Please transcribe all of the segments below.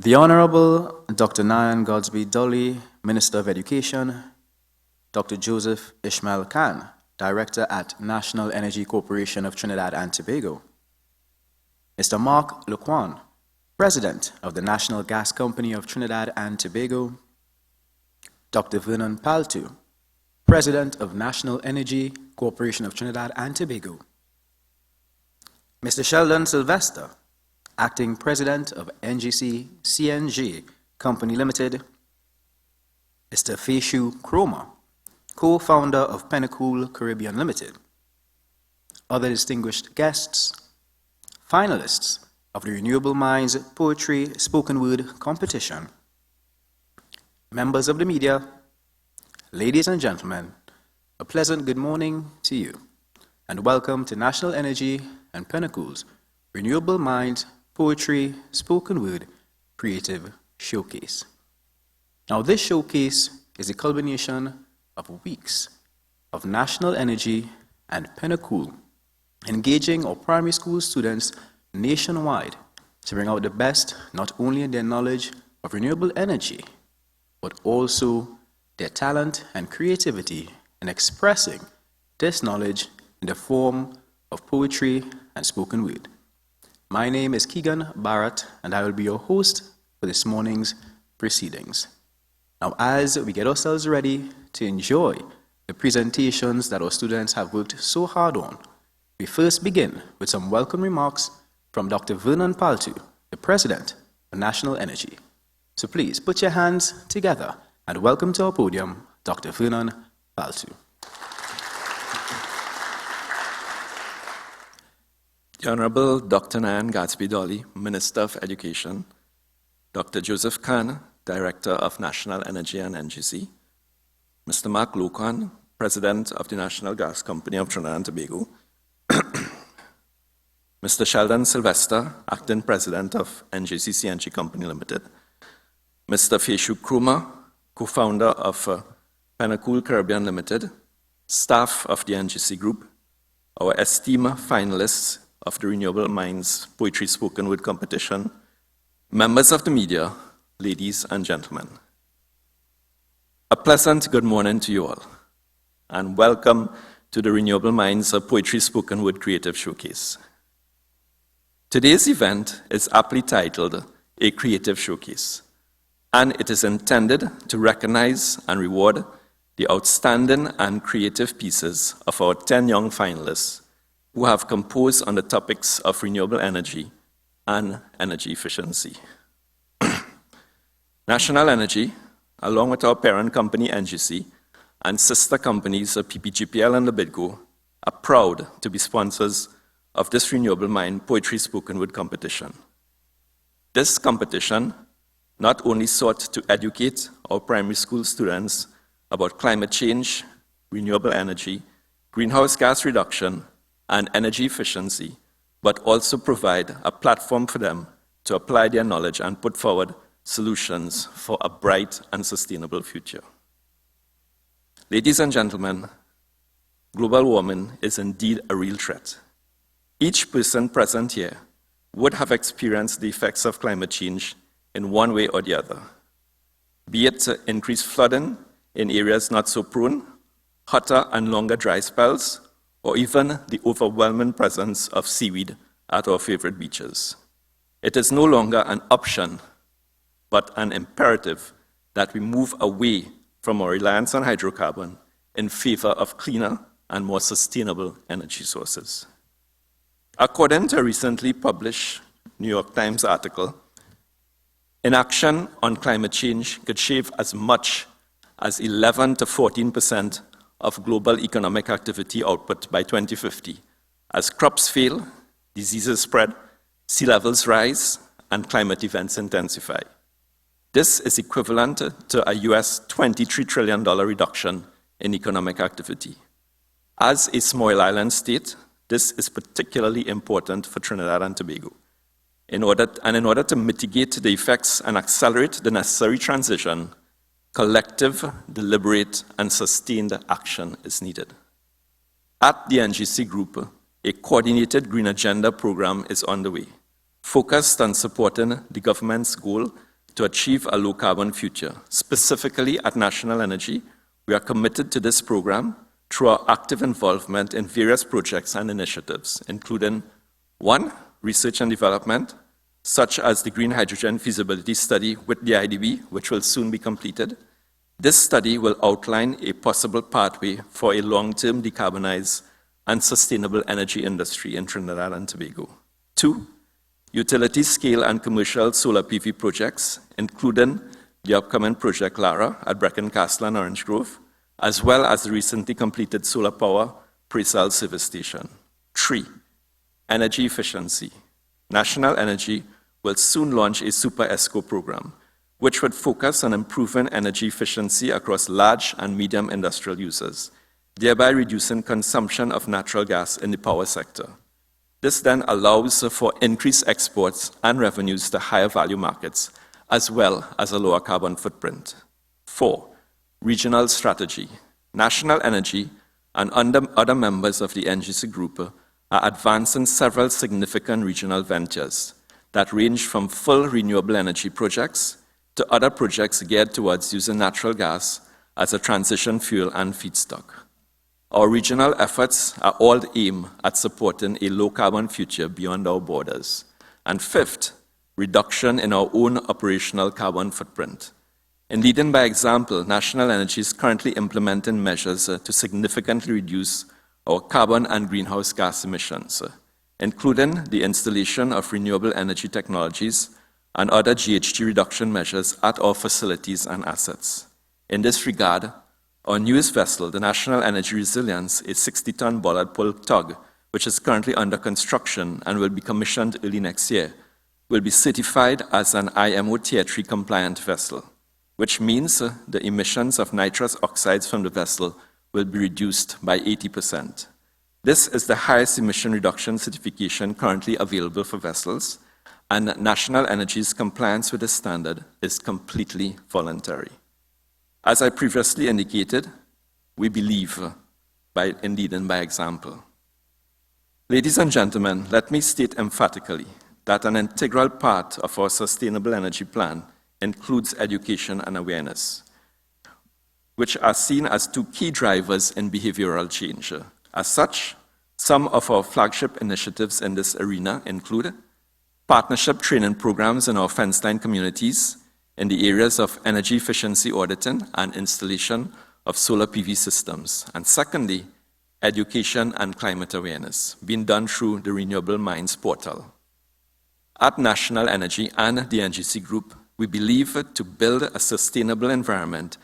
The Honorable Dr. Nayan Godsby Dolly, Minister of Education, Dr. Joseph Ishmael Khan, Director at National Energy Corporation of Trinidad and Tobago, Mr. Mark Luquan, President of the National Gas Company of Trinidad and Tobago, Dr. Vernon Paltu, President of National Energy Corporation of Trinidad and Tobago, Mr. Sheldon Sylvester, Acting President of NGC CNG Company Limited, Mr. Feshu Kroma, Co-founder of Pennacool Caribbean Limited, other distinguished guests, finalists of the Renewable Minds Poetry Spoken Word Competition, members of the media, ladies and gentlemen, a pleasant good morning to you, and welcome to National Energy and Pennacool's Renewable Minds Poetry Spoken Word Creative Showcase. Now, this showcase is a culmination of weeks of National Energy and Pennacool engaging our primary school students nationwide to bring out the best not only in their knowledge of renewable energy, but also their talent and creativity in expressing this knowledge in the form of poetry and spoken word. My name is Keegan Barrett, and I will be your host for this morning's proceedings. Now, as we get ourselves ready to enjoy the presentations that our students have worked so hard on, we first begin with some welcome remarks from Dr. Vernon Paltu, the President of National Energy. So please put your hands together and welcome to our podium, Dr. Vernon Paltu. The Honorable Dr. Nayan Godsby Dolly, Minister of Education, Dr. Joseph Khan, Director of National Energy and NGC, Mr. Mark Luquan, President of the National Gas Company of Trinidad and Tobago, Mr. Sheldon Sylvester, Acting President of NGC CNG Company Limited, Mr. Feshu Kroma, Co-founder of Pennacool Caribbean Limited, staff of the NGC Group, our esteemed finalists of the Renewable Minds Poetry Spoken Word Competition, members of the media, ladies and gentlemen. A pleasant good morning to you all, and welcome to the Renewable Minds Poetry Spoken Word Creative Showcase. Today's event is aptly titled A Creative Showcase, and it is intended to recognize and reward the outstanding and creative pieces of our 10 young finalists who have composed on the topics of renewable energy and energy efficiency. National Energy, along with our parent company NGC and sister companies PPGPL and Labidco, are proud to be sponsors of this Renewable Mind Poetry Spoken Word competition. This competition not only sought to educate our primary school students about climate change, renewable energy, greenhouse gas reduction, and energy efficiency, but also provide a platform for them to apply their knowledge and put forward solutions for a bright and sustainable future. Ladies and gentlemen, global warming is indeed a real threat. Each person present here would have experienced the effects of climate change in one way or the other, be it increased flooding in areas not so prone, hotter and longer dry spells, or even the overwhelming presence of seaweed at our favorite beaches. It is no longer an option, but an imperative that we move away from our reliance on hydrocarbon in favor of cleaner and more sustainable energy sources. According to a recently published New York Times article, inaction on climate change could shave as much as 11 to 14% of global economic activity output by 2050, as crops fail, diseases spread, sea levels rise, and climate events intensify. This is equivalent to a US $23 trillion reduction in economic activity. As a small island state, this is particularly important for Trinidad and Tobago. In order to mitigate the effects and accelerate the necessary transition, collective, deliberate, and sustained action is needed. At the NGC Group, a coordinated Green Agenda program is underway, focused on supporting the government's goal to achieve a low-carbon future. Specifically at National Energy, we are committed to this program through our active involvement in various projects and initiatives, including 1, research and development, such as the green hydrogen feasibility study with the IDB, which will soon be completed. This study will outline a possible pathway for a long-term decarbonized and sustainable energy industry in Trinidad and Tobago. 2, utility-scale and commercial solar PV projects, including the upcoming Project Lara at Brecon Castle and Orange Grove, as well as the recently completed solar power pre-sale service station. 3, energy efficiency. National Energy will soon launch a Super ESCO program, which would focus on improving energy efficiency across large and medium industrial users, thereby reducing consumption of natural gas in the power sector. This then allows for increased exports and revenues to higher value markets, as well as a lower carbon footprint. 4, regional strategy. National Energy and other members of the NGC Group are advancing several significant regional ventures that range from full renewable energy projects to other projects geared towards using natural gas as a transition fuel and feedstock. Our regional efforts are all aimed at supporting a low-carbon future beyond our borders. And 5th, reduction in our own operational carbon footprint. In leading by example, National Energy is currently implementing measures to significantly reduce our carbon and greenhouse gas emissions, including the installation of renewable energy technologies and other GHG reduction measures at our facilities and assets. In this regard, our newest vessel, the National Energy Resilience, a 60-ton bollard pull tug, which is currently under construction and will be commissioned early next year, will be certified as an IMO Tier 3 compliant vessel, which means the emissions of nitrous oxides from the vessel will be reduced by 80%. This is the highest emission reduction certification currently available for vessels, and National Energy's compliance with this standard is completely voluntary. As I previously indicated, we believe in leading by example. Ladies and gentlemen, let me state emphatically that an integral part of our sustainable energy plan includes education and awareness, which are seen as 2 key drivers in behavioral change. As such, some of our flagship initiatives in this arena include partnership training programs in our fence-line communities in the areas of energy efficiency auditing and installation of solar PV systems. And secondly, education and climate awareness, being done through the Renewable Minds portal. At National Energy and the NGC Group, we believe to build a sustainable environment,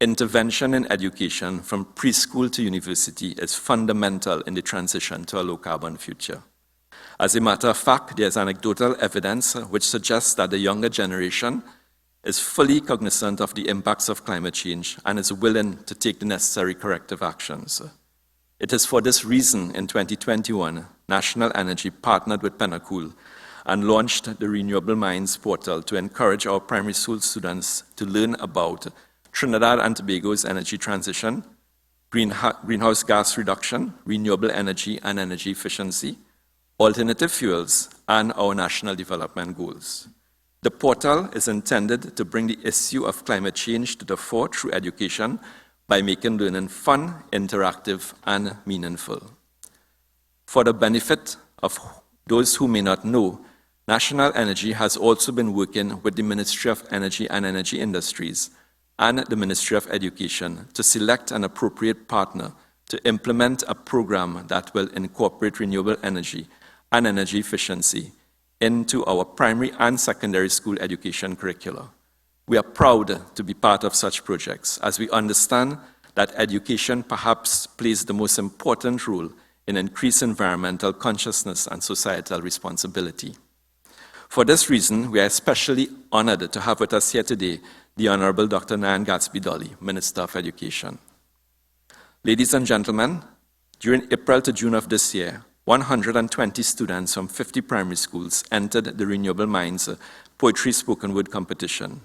intervention in education from preschool to university is fundamental in the transition to a low-carbon future. As a matter of fact, there's anecdotal evidence which suggests that the younger generation is fully cognizant of the impacts of climate change and is willing to take the necessary corrective actions. It is for this reason, in 2021, National Energy partnered with Pennacool and launched the Renewable Minds portal to encourage our primary school students to learn about Trinidad and Tobago's energy transition, greenhouse gas reduction, renewable energy and energy efficiency, alternative fuels, and our national development goals. The portal is intended to bring the issue of climate change to the fore through education by making learning fun, interactive, and meaningful. For the benefit of those who may not know, National Energy has also been working with the Ministry of Energy and Energy Industries and the Ministry of Education to select an appropriate partner to implement a program that will incorporate renewable energy and energy efficiency into our primary and secondary school education curricula. We are proud to be part of such projects, as we understand that education perhaps plays the most important role in increasing environmental consciousness and societal responsibility. For this reason, we are especially honored to have with us here today the Honorable Dr. Nyan Gatsby-Dolly, Minister of Education. Ladies and gentlemen, during April to June of this year, 120 students from 50 primary schools entered the Renewable Minds Poetry Spoken Word competition.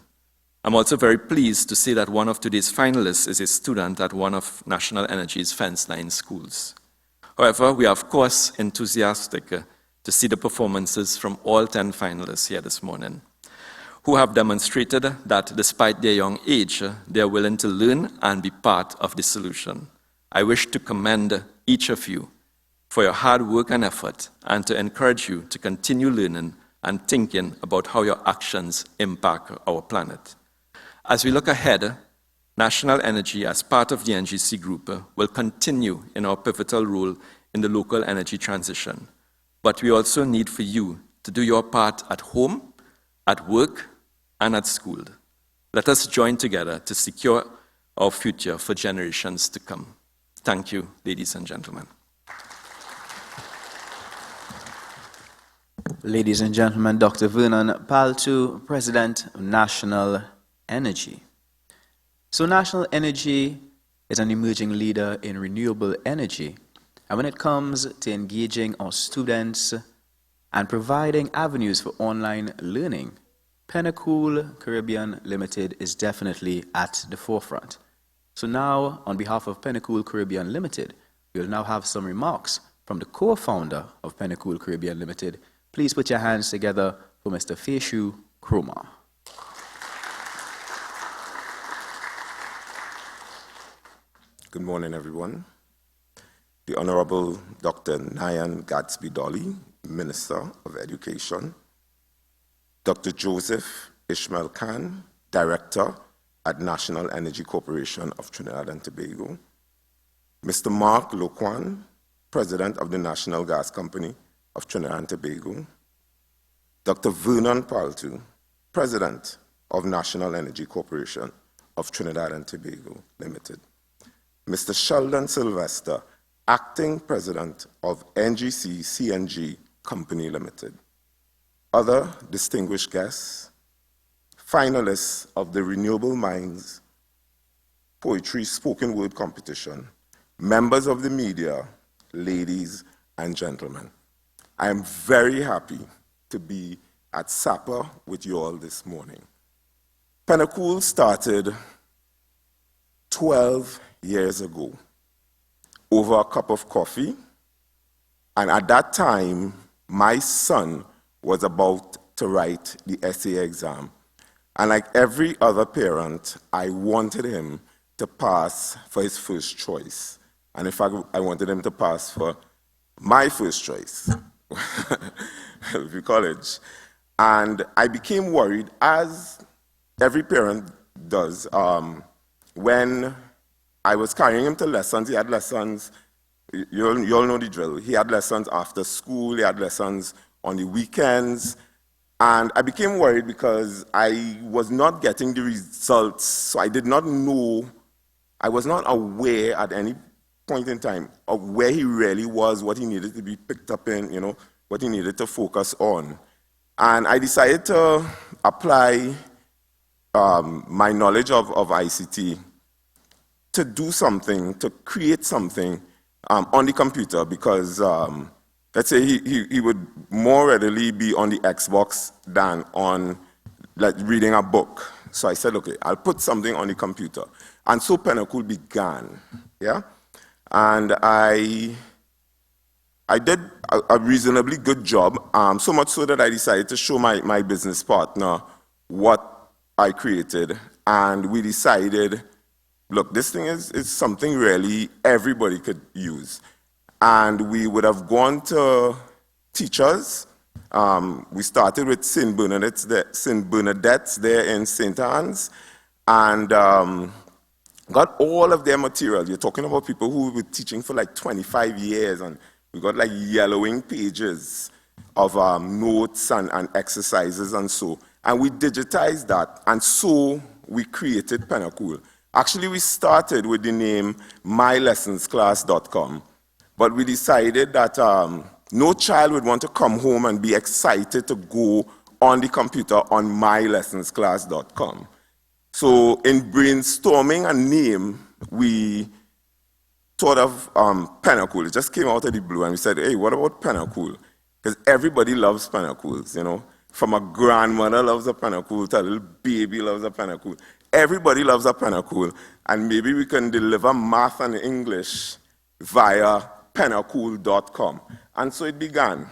I'm also very pleased to say that one of today's finalists is a student at one of National Energy's fence-line schools. However, we are of course enthusiastic to see the performances from all 10 finalists here this morning. who have demonstrated that despite their young age, they are willing to learn and be part of the solution. I wish to commend each of you for your hard work and effort, and to encourage you to continue learning and thinking about how your actions impact our planet. As we look ahead, National Energy, as part of the NGC Group, will continue in our pivotal role in the local energy transition. But we also need for you to do your part at home, at work, and at school. Let us join together to secure our future for generations to come. Thank you, ladies and gentlemen. Ladies and gentlemen, Dr. Vernon Paltu, President of National Energy. So National Energy is an emerging leader in renewable energy. And when it comes to engaging our students and providing avenues for online learning, Pennacool Caribbean Limited is definitely at the forefront. So now, on behalf of Pennacool Caribbean Limited, we will now have some remarks from the co-founder of Pennacool Caribbean Limited. Please put your hands together for Mr. Feshu Kroma. Good morning, everyone. The Honorable Dr. Nayan Gadsby Dolly, Minister of Education, Dr. Joseph Ishmael Khan, Director at National Energy Corporation of Trinidad and Tobago, Mr. Mark Loquan, President of the National Gas Company of Trinidad and Tobago, Dr. Vernon Paltu, President of National Energy Corporation of Trinidad and Tobago Limited, Mr. Sheldon Sylvester, Acting President of NGC CNG Company Limited, other distinguished guests, finalists of the Renewable Minds Poetry Spoken Word Competition, members of the media, ladies and gentlemen. I am very happy to be at supper with you all this morning. Pennacool started 12 years ago over a cup of coffee, and at that time, my son was about to write the essay exam. And like every other parent, I wanted him to pass for his first choice. And in fact, I wanted him to pass for my first choice, college. And I became worried, as every parent does, when I was carrying him to lessons. He had lessons, you all know the drill. He had lessons after school, he had lessons on the weekends. And I became worried because I was not getting the results, so I did not know, I was not aware at any point in time of where he really was, what he needed to be picked up in, what he needed to focus on. And I decided to apply my knowledge of ICT to do something, to create something on the computer, because let's say he would more readily be on the Xbox than on reading a book. So I said, okay, I'll put something on the computer. And so Pennacool began, yeah? And I did a reasonably good job, so much so that I decided to show my business partner what I created. And we decided, look, this thing is something really everybody could use. And we would have gone to teachers. We started with St. Bernadette's there in St. Anne's, and got all of their material. You're talking about people who were teaching for like 25 years, and we got like yellowing pages of notes and exercises and so. And we digitized that, and so we created Pennacool. Actually, we started with the name mylessonsclass.com, but we decided that no child would want to come home and be excited to go on the computer on mylessonsclass.com. So in brainstorming a name, we thought of Pennacool. It just came out of the blue, and we said, hey, what about Pennacool? Because everybody loves Pennacools, From a grandmother loves a Pennacool to a little baby loves a Pennacool. Everybody loves a Pennacool, and maybe we can deliver math and English via pennacool.com. And so it began,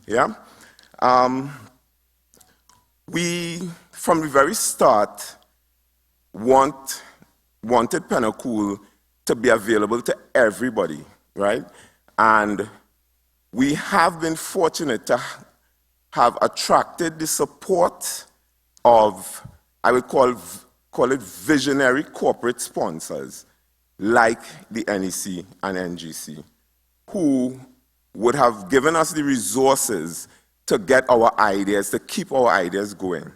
yeah? we, from the very start, wanted Pennacool to be available to everybody, right? And we have been fortunate to have attracted the support of, I would call it visionary corporate sponsors like the NEC and NGC, who would have given us the resources to get our ideas, to keep our ideas going.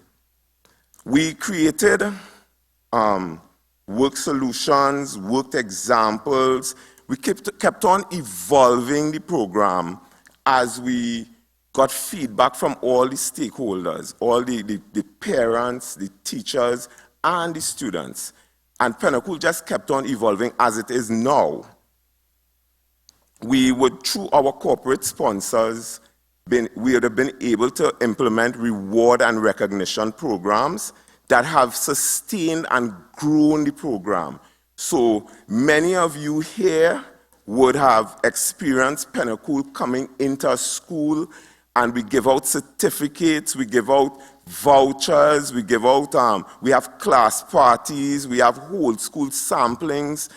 We created work solutions, worked examples. We kept on evolving the program as we got feedback from all the stakeholders, all the parents, the teachers, and the students. And Pennacool just kept on evolving as it is now. We would, through our corporate sponsors, we would have been able to implement reward and recognition programs that have sustained and grown the program. So many of you here would have experienced Pennacool coming into a school, and we give out certificates, we give out vouchers, we give out, we have class parties, we have whole school samplings,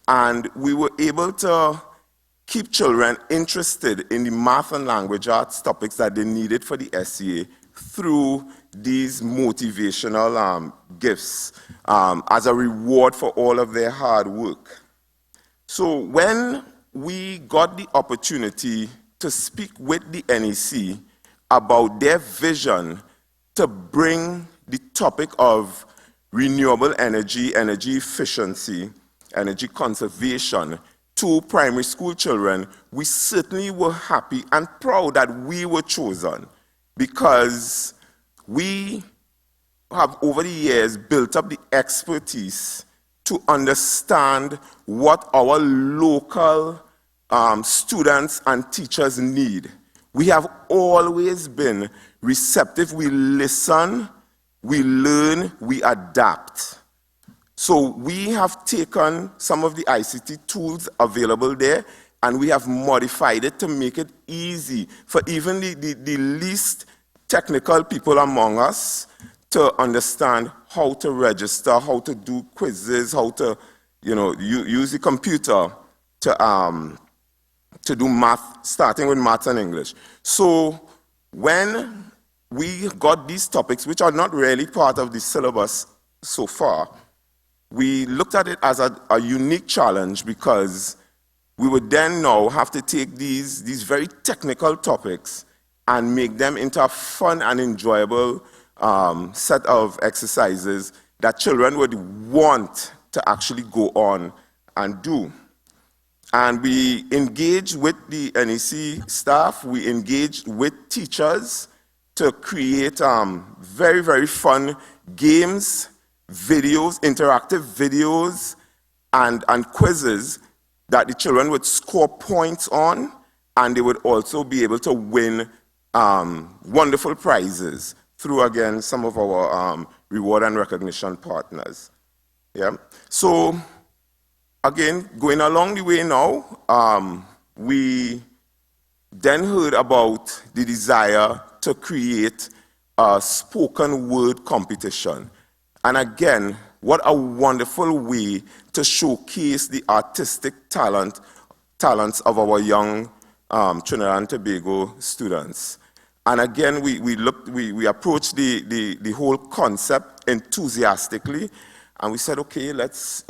and we were able to keep children interested in the math and language arts topics that they needed for the SEA through these motivational gifts as a reward for all of their hard work. So when we got the opportunity to speak with the NEC about their vision to bring the topic of renewable energy, energy efficiency, energy conservation to primary school children, we certainly were happy and proud that we were chosen, because we have over the years built up the expertise to understand what our local students and teachers need. We have always been receptive. We listen, we learn, we adapt. So we have taken some of the ICT tools available there, and we have modified it to make it easy for even the least technical people among us to understand how to register, how to do quizzes, how to, use the computer to do math, starting with math and English. So when we got these topics, which are not really part of the syllabus so far, we looked at it as a unique challenge, because we would then now have to take these very technical topics and make them into a fun and enjoyable set of exercises that children would want to actually go on and do. And we engaged with the NEC staff, we engaged with teachers to create very, very fun games, videos, interactive videos, and quizzes that the children would score points on, and they would also be able to win wonderful prizes through, again, some of our reward and recognition partners. Yeah. So, again, going along the way now, we then heard about the desire to create a spoken word competition. And again, what a wonderful way to showcase the artistic talents of our young Trinidad and Tobago students. And again, we approached the whole concept enthusiastically, and we said, okay, let's.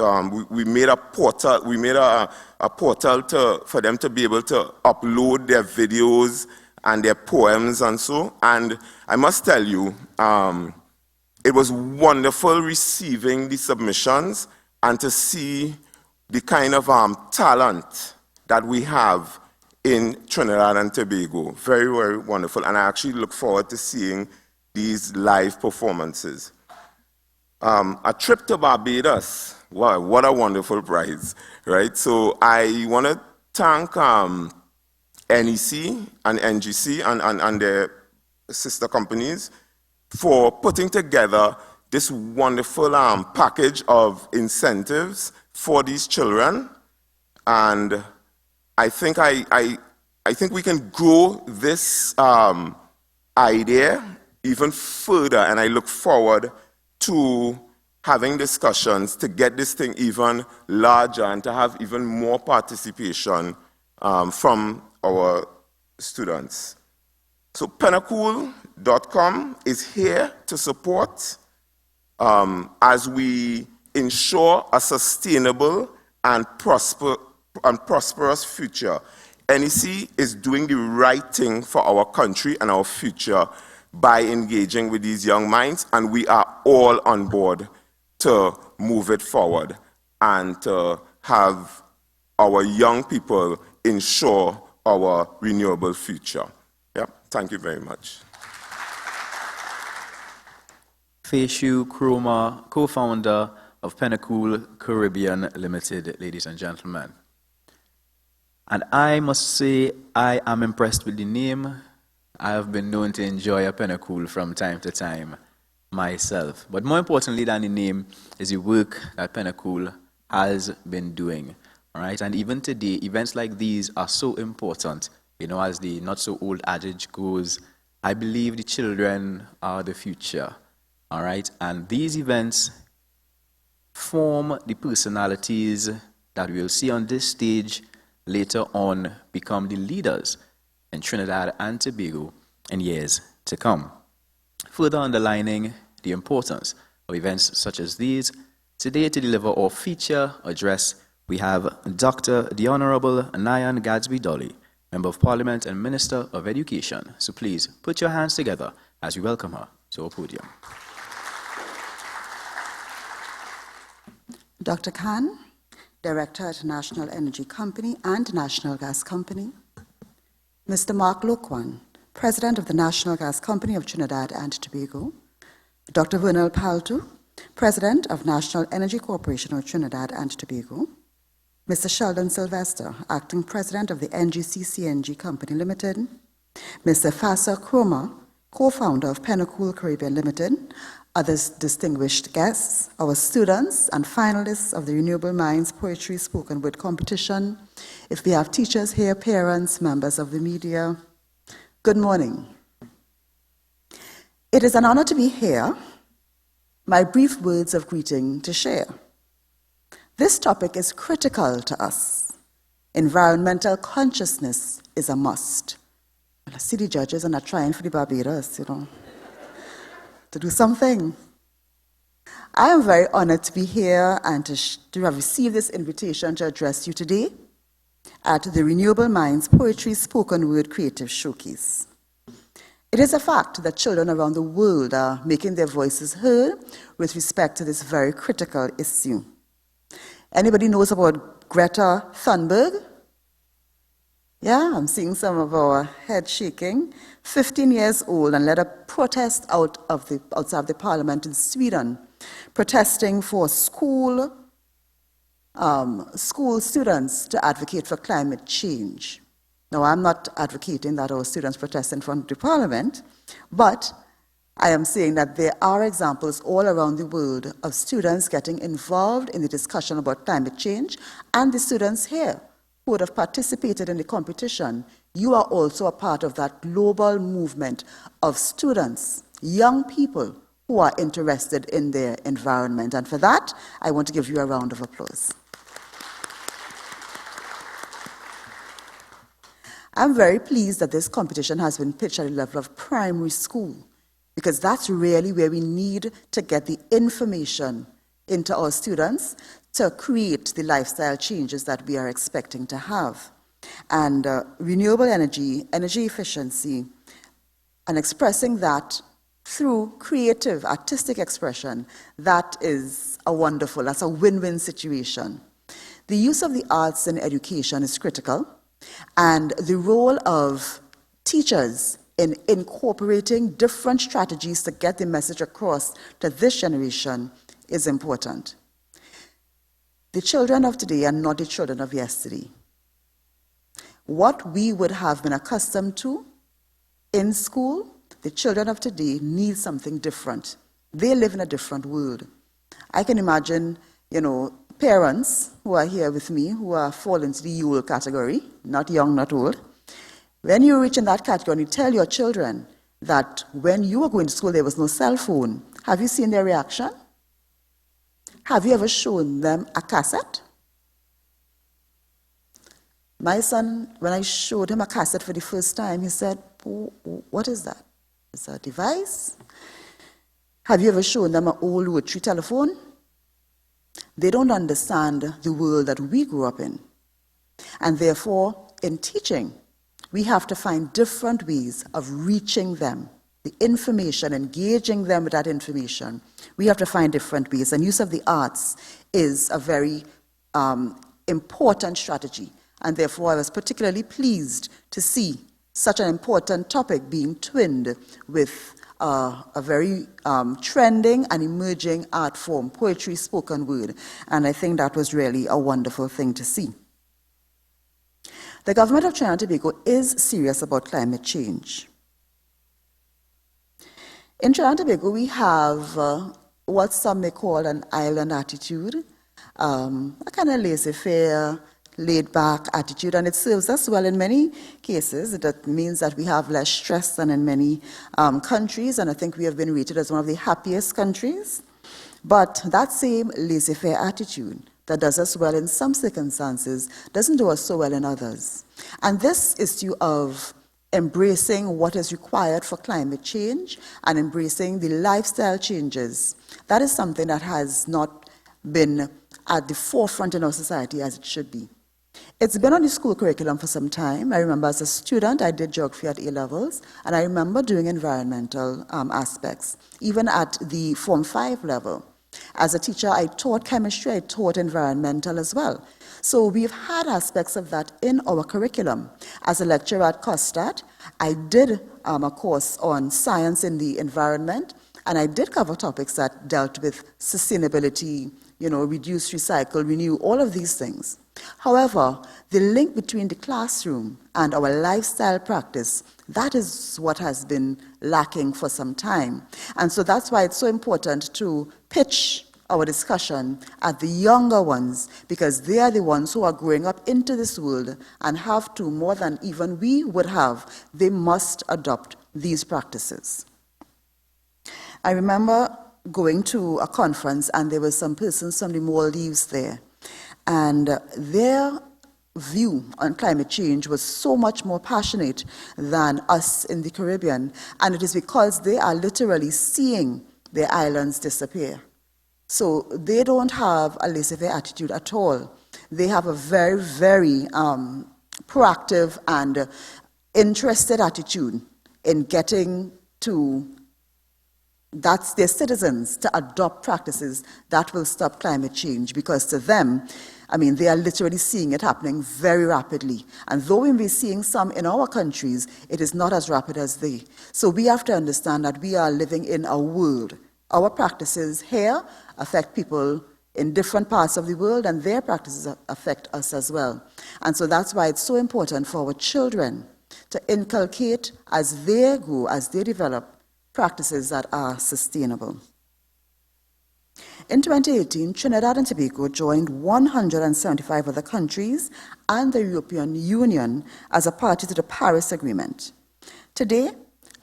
We made a portal. We made a portal for them to be able to upload their videos and their poems and so. And I must tell you, it was wonderful receiving the submissions and to see the kind of talent that we have in Trinidad and Tobago. Very, very wonderful. And I actually look forward to seeing these live performances. A trip to Barbados. Wow, what a wonderful prize, right? So I want to thank NEC and NGC and their sister companies for putting together this wonderful package of incentives for these children. And I think I think we can grow this idea even further, and I look forward to having discussions to get this thing even larger and to have even more participation from our students. So Pennacool.com is here to support as we ensure a sustainable and prosperous future. NEC is doing the right thing for our country and our future by engaging with these young minds, and we are all on board to move it forward and to have our young people ensure our renewable future. Yeah, thank you very much. Feshu Kroma, co-founder of Pennacool Caribbean Limited, ladies and gentlemen. And I must say, I am impressed with the name. I have been known to enjoy a Pennacool from time to time myself. But more importantly than the name is the work that Pennacool has been doing. All right? And even today, events like these are so important. You know, as the not-so-old adage goes, I believe the children are the future. All right? And these events form the personalities that we'll see on this stage later on become the leaders in Trinidad and Tobago in years to come. Further underlining the importance of events such as these, today to deliver our feature address, we have Dr. the Honorable Nayan Gadsby Dolly, Member of Parliament and Minister of Education. So please put your hands together as we welcome her to our podium. Dr. Khan, Director at National Energy Company and National Gas Company. Mr. Mark Lokwan, President of the National Gas Company of Trinidad and Tobago. Dr. Vernal Paltu, President of National Energy Corporation of Trinidad and Tobago. Mr. Sheldon Sylvester, Acting President of the NGC CNG Company Limited. Mr. Fasa Kroma, Co-founder of Pennacool Caribbean Limited. Others distinguished guests, our students and finalists of the Renewable Minds Poetry Spoken Word Competition. If we have teachers here, parents, members of the media, good morning. It is an honor to be here. My brief words of greeting to share. This topic is critical to us. Environmental consciousness is a must. Well, I see the judges are not trying for the Barbados, to do something. I am very honored to be here and to have received this invitation to address you today at the Renewable Minds Poetry Spoken Word Creative Showcase. It is a fact that children around the world are making their voices heard with respect to this very critical issue. Anybody knows about Greta Thunberg? Yeah, I'm seeing some of our head shaking. 15 years old and led a protest outside of the parliament in Sweden, protesting for school students to advocate for climate change. Now, I'm not advocating that our students protest in front of the parliament, but I am saying that there are examples all around the world of students getting involved in the discussion about climate change, and the students here who would have participated in the competition, you are also a part of that global movement of students, young people who are interested in their environment. And for that, I want to give you a round of applause. I'm very pleased that this competition has been pitched at the level of primary school, because that's really where we need to get the information into our students to create the lifestyle changes that we are expecting to have. And renewable energy, energy efficiency, and expressing that through creative, artistic expression, that's a win-win situation. The use of the arts in education is critical, and the role of teachers in incorporating different strategies to get the message across to this generation is important. The children of today are not the children of yesterday. What we would have been accustomed to in school, the children of today need something different. They live in a different world. I can imagine, parents who are here with me who fall into the Yule category, not young, not old. When you reach in that category, you tell your children that when you were going to school, there was no cell phone. Have you seen their reaction? Have you ever shown them a cassette? My son, when I showed him a cassette for the first time, he said, "What is that? It's a device?" Have you ever shown them an old rotary telephone? They don't understand the world that we grew up in. And therefore, in teaching, we have to find different ways of reaching them, the information, engaging them with that information. We have to find different ways. And use of the arts is a very important strategy. And therefore, I was particularly pleased to see such an important topic being twinned with a very trending and emerging art form, poetry, spoken word. And I think that was really a wonderful thing to see. The government of Trinidad and Tobago is serious about climate change. In Trinidad and Tobago, we have what some may call an island attitude, a kind of laissez-faire, laid-back attitude, and it serves us well in many cases. That means that we have less stress than in many countries, and I think we have been rated as one of the happiest countries. But that same laissez-faire attitude that does us well in some circumstances doesn't do us so well in others. And this issue of embracing what is required for climate change and embracing the lifestyle changes, that is something that has not been at the forefront in our society as it should be. It's been on the school curriculum for some time. I remember as a student, I did geography at A-levels, and I remember doing environmental aspects, even at the Form 5 level. As a teacher, I taught chemistry, I taught environmental as well. So we've had aspects of that in our curriculum. As a lecturer at COSTAT, I did a course on science in the environment, and I did cover topics that dealt with sustainability, reduce, recycle, renew, all of these things. However, the link between the classroom and our lifestyle practice, that is what has been lacking for some time. And so that's why it's so important to pitch our discussion at the younger ones, because they are the ones who are growing up into this world and have to, more than even we would have, they must adopt these practices. I remember going to a conference and there were some persons from the Maldives there, and their view on climate change was so much more passionate than us in the Caribbean, and it is because they are literally seeing their islands disappear. So they don't have a laissez-faire attitude at all. They have a very, very proactive and interested attitude in getting to that's their citizens to adopt practices that will stop climate change, because to them, they are literally seeing it happening very rapidly. And though we may be seeing some in our countries, it is not as rapid as they. So we have to understand that we are living in a world. Our practices here affect people in different parts of the world, and their practices affect us as well. And so that's why it's so important for our children to inculcate as they grow, as they develop, practices that are sustainable. In 2018, Trinidad and Tobago joined 175 other countries and the European Union as a party to the Paris Agreement. Today,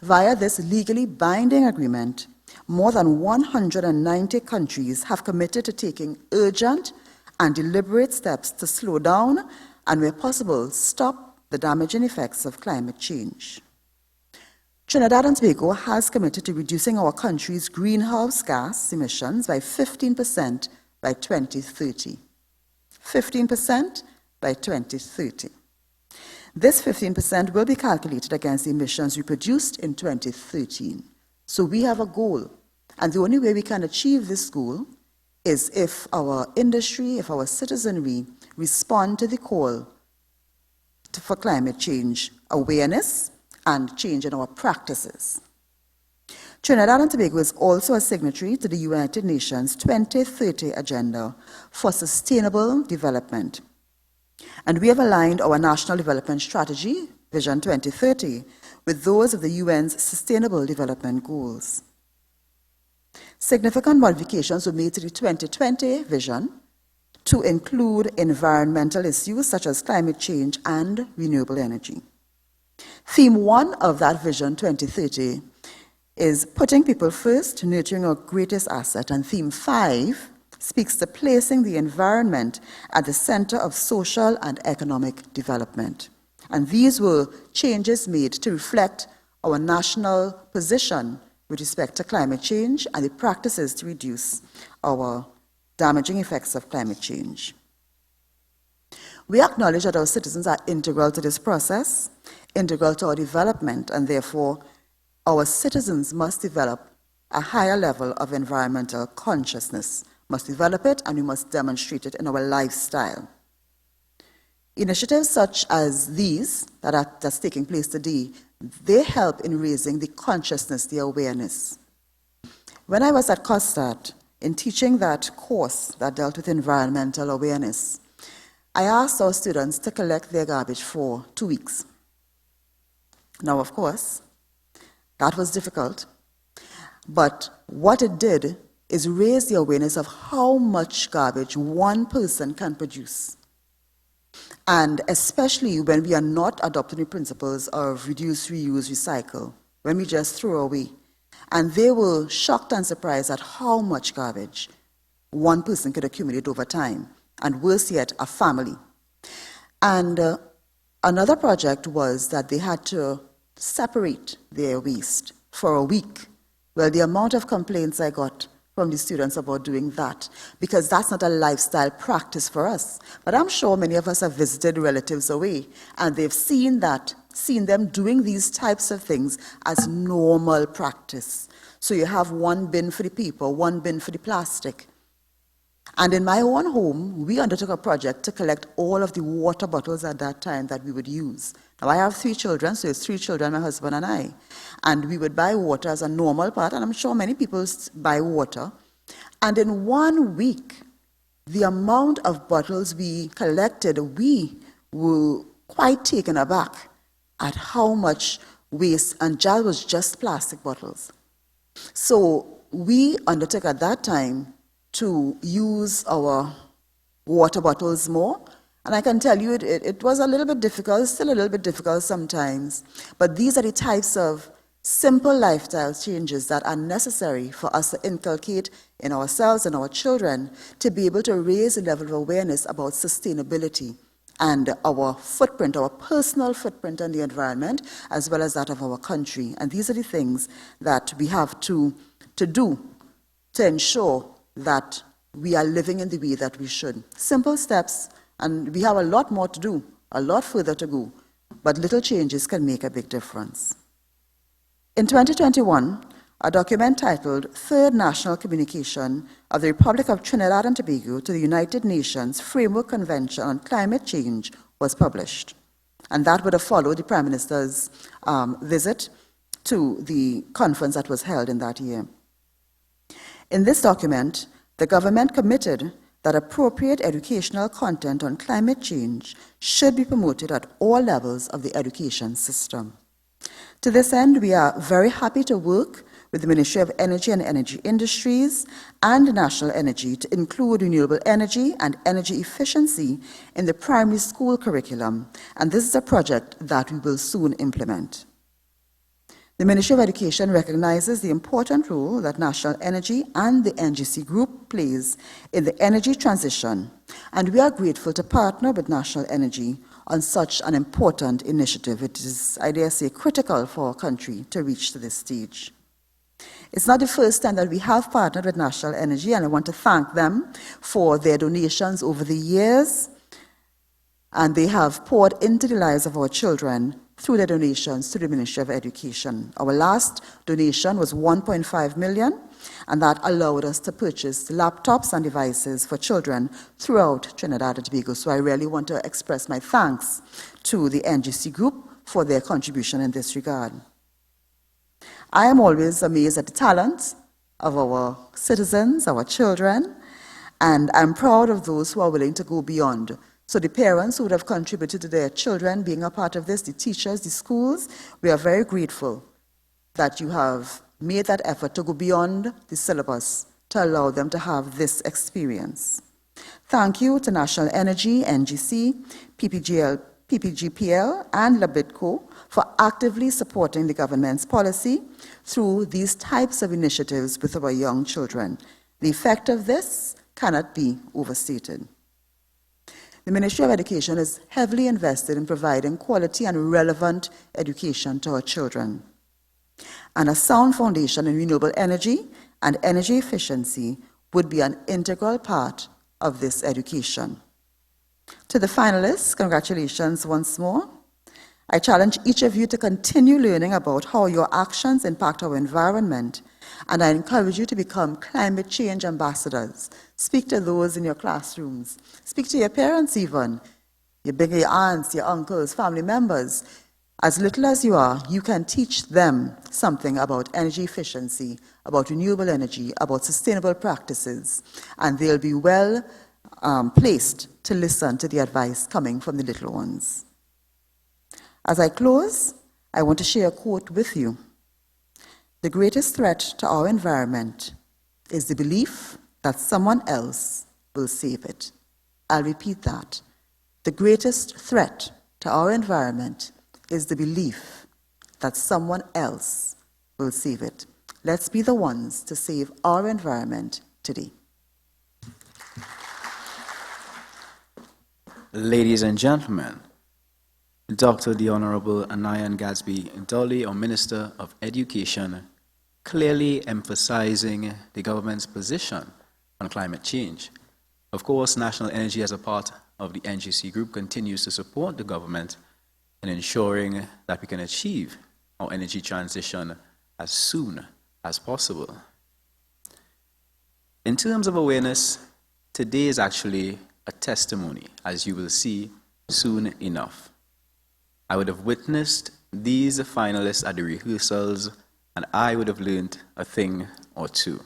via this legally binding agreement, more than 190 countries have committed to taking urgent and deliberate steps to slow down and, where possible, stop the damaging effects of climate change. Trinidad and Tobago has committed to reducing our country's greenhouse gas emissions by 15% by 2030. 15% by 2030. This 15% will be calculated against the emissions we produced in 2013. So we have a goal, and the only way we can achieve this goal is if our industry, if our citizenry respond to the call for climate change awareness and change in our practices. Trinidad and Tobago is also a signatory to the United Nations 2030 Agenda for Sustainable Development. And we have aligned our National Development Strategy, Vision 2030, with those of the UN's Sustainable Development Goals. Significant modifications were made to the 2020 vision to include environmental issues such as climate change and renewable energy. Theme 1 of that Vision 2030 is putting people first, nurturing our greatest asset. And theme 5 speaks to placing the environment at the center of social and economic development. And these were changes made to reflect our national position with respect to climate change and the practices to reduce our damaging effects of climate change. We acknowledge that our citizens are integral to this process, integral to our development, and therefore our citizens must develop a higher level of environmental consciousness, must develop it, and we must demonstrate it in our lifestyle. Initiatives such as these that's taking place today, they help in raising the consciousness, the awareness. When I was at COSTAT, in teaching that course that dealt with environmental awareness, I asked our students to collect their garbage for 2 weeks. Now, of course, that was difficult, but what it did is raise the awareness of how much garbage one person can produce. And especially when we are not adopting the principles of reduce, reuse, recycle, when we just throw away. And they were shocked and surprised at how much garbage one person could accumulate over time, and worse yet, a family. And another project was that they had to separate their waste for a week. Well, the amount of complaints I got from the students about doing that, because that's not a lifestyle practice for us. But I'm sure many of us have visited relatives away, and they've seen them doing these types of things as normal practice. So you have one bin for the paper, one bin for the plastic. And in my own home, we undertook a project to collect all of the water bottles at that time that we would use. Now, I have 3 children, so it's 3 children, my husband and I. And we would buy water as a normal part, and I'm sure many people buy water. And in 1 week, the amount of bottles we collected, we were quite taken aback at how much waste, and that was just plastic bottles. So we undertook at that time to use our water bottles more. And I can tell you it was a little bit difficult, still a little bit difficult sometimes. But these are the types of simple lifestyle changes that are necessary for us to inculcate in ourselves and our children to be able to raise a level of awareness about sustainability and our footprint, our personal footprint on the environment, as well as that of our country. And these are the things that we have to do to ensure that we are living in the way that we should. Simple steps, and we have a lot more to do, a lot further to go, but little changes can make a big difference. In 2021, a document titled Third National Communication of the Republic of Trinidad and Tobago to the United Nations Framework Convention on Climate Change was published. And that would have followed the Prime Minister's visit to the conference that was held in that year. In this document, the government committed that appropriate educational content on climate change should be promoted at all levels of the education system. To this end, we are very happy to work with the Ministry of Energy and Energy Industries and National Energy to include renewable energy and energy efficiency in the primary school curriculum, and this is a project that we will soon implement. The Ministry of Education recognizes the important role that National Energy and the NGC Group plays in the energy transition, and we are grateful to partner with National Energy on such an important initiative. It is, I dare say, critical for our country to reach to this stage. It's not the first time that we have partnered with National Energy, and I want to thank them for their donations over the years, and they have poured into the lives of our children through their donations to the Ministry of Education. Our last donation was 1.5 million, and that allowed us to purchase laptops and devices for children throughout Trinidad and Tobago. So I really want to express my thanks to the NGC Group for their contribution in this regard. I am always amazed at the talent of our citizens, our children, and I'm proud of those who are willing to go beyond. So the parents who would have contributed to their children being a part of this, the teachers, the schools, we are very grateful that you have made that effort to go beyond the syllabus to allow them to have this experience. Thank you to National Energy, NGC, PPGPL, and LABIDCO for actively supporting the government's policy through these types of initiatives with our young children. The effect of this cannot be overstated. The Ministry of Education is heavily invested in providing quality and relevant education to our children. And a sound foundation in renewable energy and energy efficiency would be an integral part of this education. To the finalists, congratulations once more. I challenge each of you to continue learning about how your actions impact our environment, and I encourage you to become climate change ambassadors. Speak to those in your classrooms. Speak to your parents even, your aunts, your uncles, family members. As little as you are, you can teach them something about energy efficiency, about renewable energy, about sustainable practices, and they'll be well placed to listen to the advice coming from the little ones. As I close, I want to share a quote with you. The greatest threat to our environment is the belief that someone else will save it. I'll repeat that. The greatest threat to our environment is the belief that someone else will save it. Let's be the ones to save our environment today. Ladies and gentlemen, Dr. the Honorable Anayan Gadsby Dolly, our Minister of Education, clearly emphasizing the government's position on climate change. Of course, National Energy, as a part of the NGC Group, continues to support the government in ensuring that we can achieve our energy transition as soon as possible. In terms of awareness, today is actually a testimony, as you will see soon enough. I would have witnessed these finalists at the rehearsals, and I would have learned a thing or two.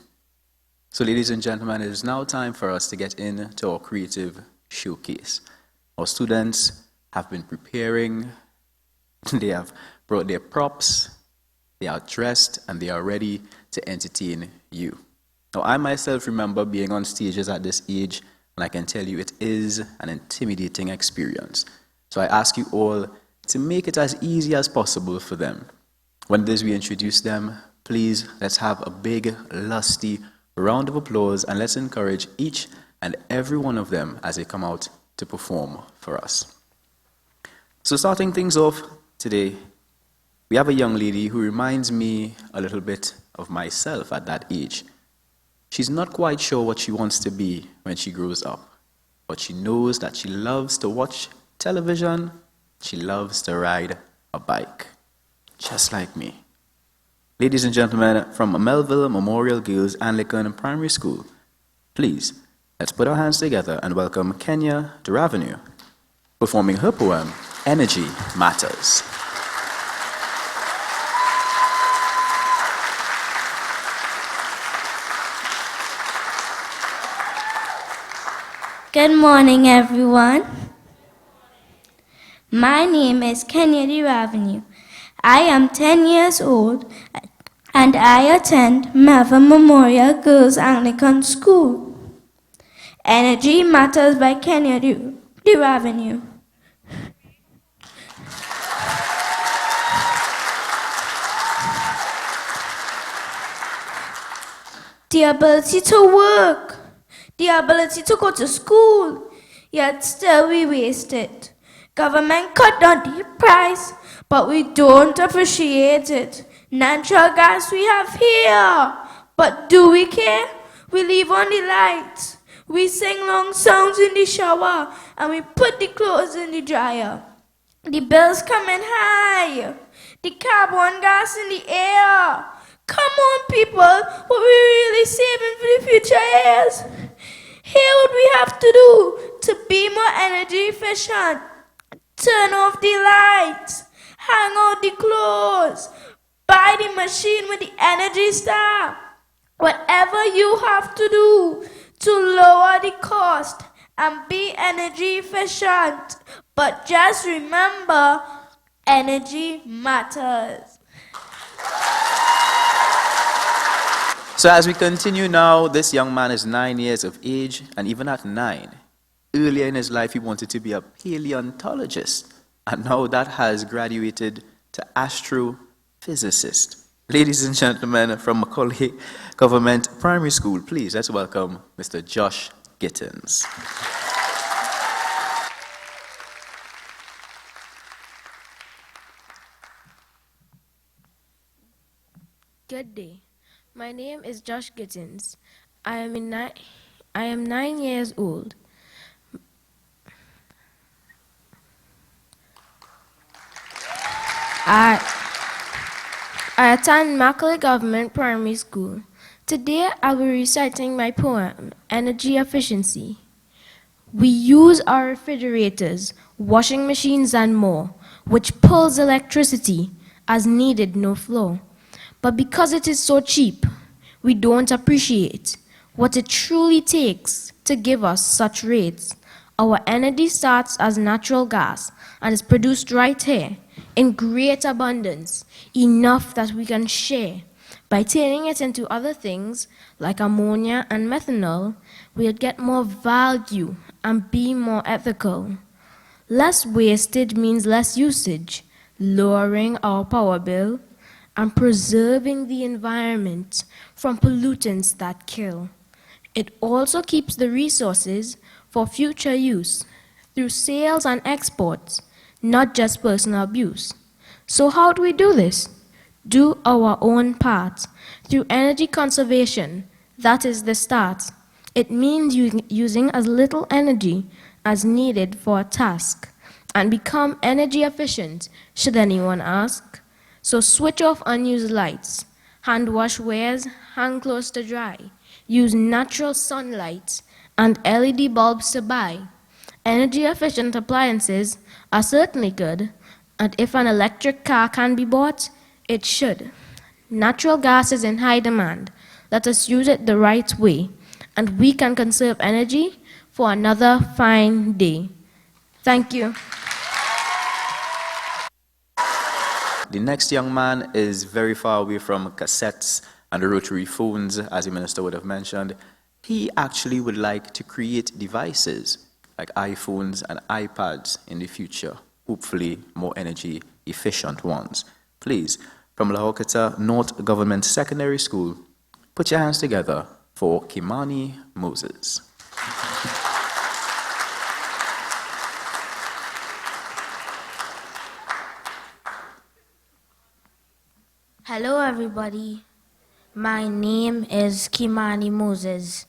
So, ladies and gentlemen, it is now time for us to get into our creative showcase. Our students have been preparing, they have brought their props, they are dressed, and they are ready to entertain you. Now, I myself remember being on stages at this age, and I can tell you it is an intimidating experience. So I ask you all to make it as easy as possible for them. When it is we introduce them, please let's have a big, lusty round of applause, and let's encourage each and every one of them as they come out to perform for us. So starting things off today, we have a young lady who reminds me a little bit of myself at that age. She's not quite sure what she wants to be when she grows up, but she knows that she loves to watch television, she loves to ride a bike, just like me. Ladies and gentlemen, from Melville Memorial Girls Anglican Primary School, please, let's put our hands together and welcome Kenya Duravenue, performing her poem, Energy Matters. Good morning, everyone. My name is Kenya Duravenue. I am 10 years old and I attend Melville Memorial Girls Anglican School. Energy Matters by Kenya Duravenue. The ability to work. The ability to go to school, yet still we waste it. Government cut down the price, but we don't appreciate it. Natural gas we have here, but do we care? We leave on the lights. We sing long songs in the shower, and we put the clothes in the dryer. The bills coming high, the carbon gas in the air. Come on, people, what we really saving for the future years? Hear what we have to do to be more energy efficient. Turn off the lights, hang out the clothes, buy the machine with the Energy Star. Whatever you have to do to lower the cost and be energy efficient. But just remember, energy matters. So as we continue now, this young man is 9 years of age, and even at 9, earlier in his life he wanted to be a paleontologist. and now that has graduated to astrophysicist. Ladies and gentlemen, from Macaulay Government Primary School, please let's welcome Mr. Josh Gittins. Good day. My name is Josh Gittins. I am 9 years old. I attend Macaulay Government Primary School. Today I'll be reciting my poem, Energy Efficiency. We use our refrigerators, washing machines and more, which pulls electricity as needed no flow. But because it is so cheap, we don't appreciate what it truly takes to give us such rates. Our energy starts as natural gas and is produced right here in great abundance, enough that we can share. By turning it into other things like ammonia and methanol, we'll get more value and be more ethical. Less wasted means less usage, lowering our power bill and preserving the environment from pollutants that kill. It also keeps the resources for future use through sales and exports, not just personal abuse. So how do we do this? Do our own part through energy conservation. That is the start. It means using as little energy as needed for a task and become energy efficient, should anyone ask. So switch off unused lights, hand wash wares, hang clothes to dry, use natural sunlight and LED bulbs to buy. Energy efficient appliances are certainly good, and if an electric car can be bought, it should. Natural gas is in high demand. Let us use it the right way, and we can conserve energy for another fine day. Thank you. The next young man is very far away from cassettes and the rotary phones, as the minister would have mentioned. He actually would like to create devices like iPhones and iPads in the future, hopefully more energy efficient ones. Please, from Lahokata North Government Secondary School, put your hands together for Kimani Moses. Hello everybody, my name is Kimani Moses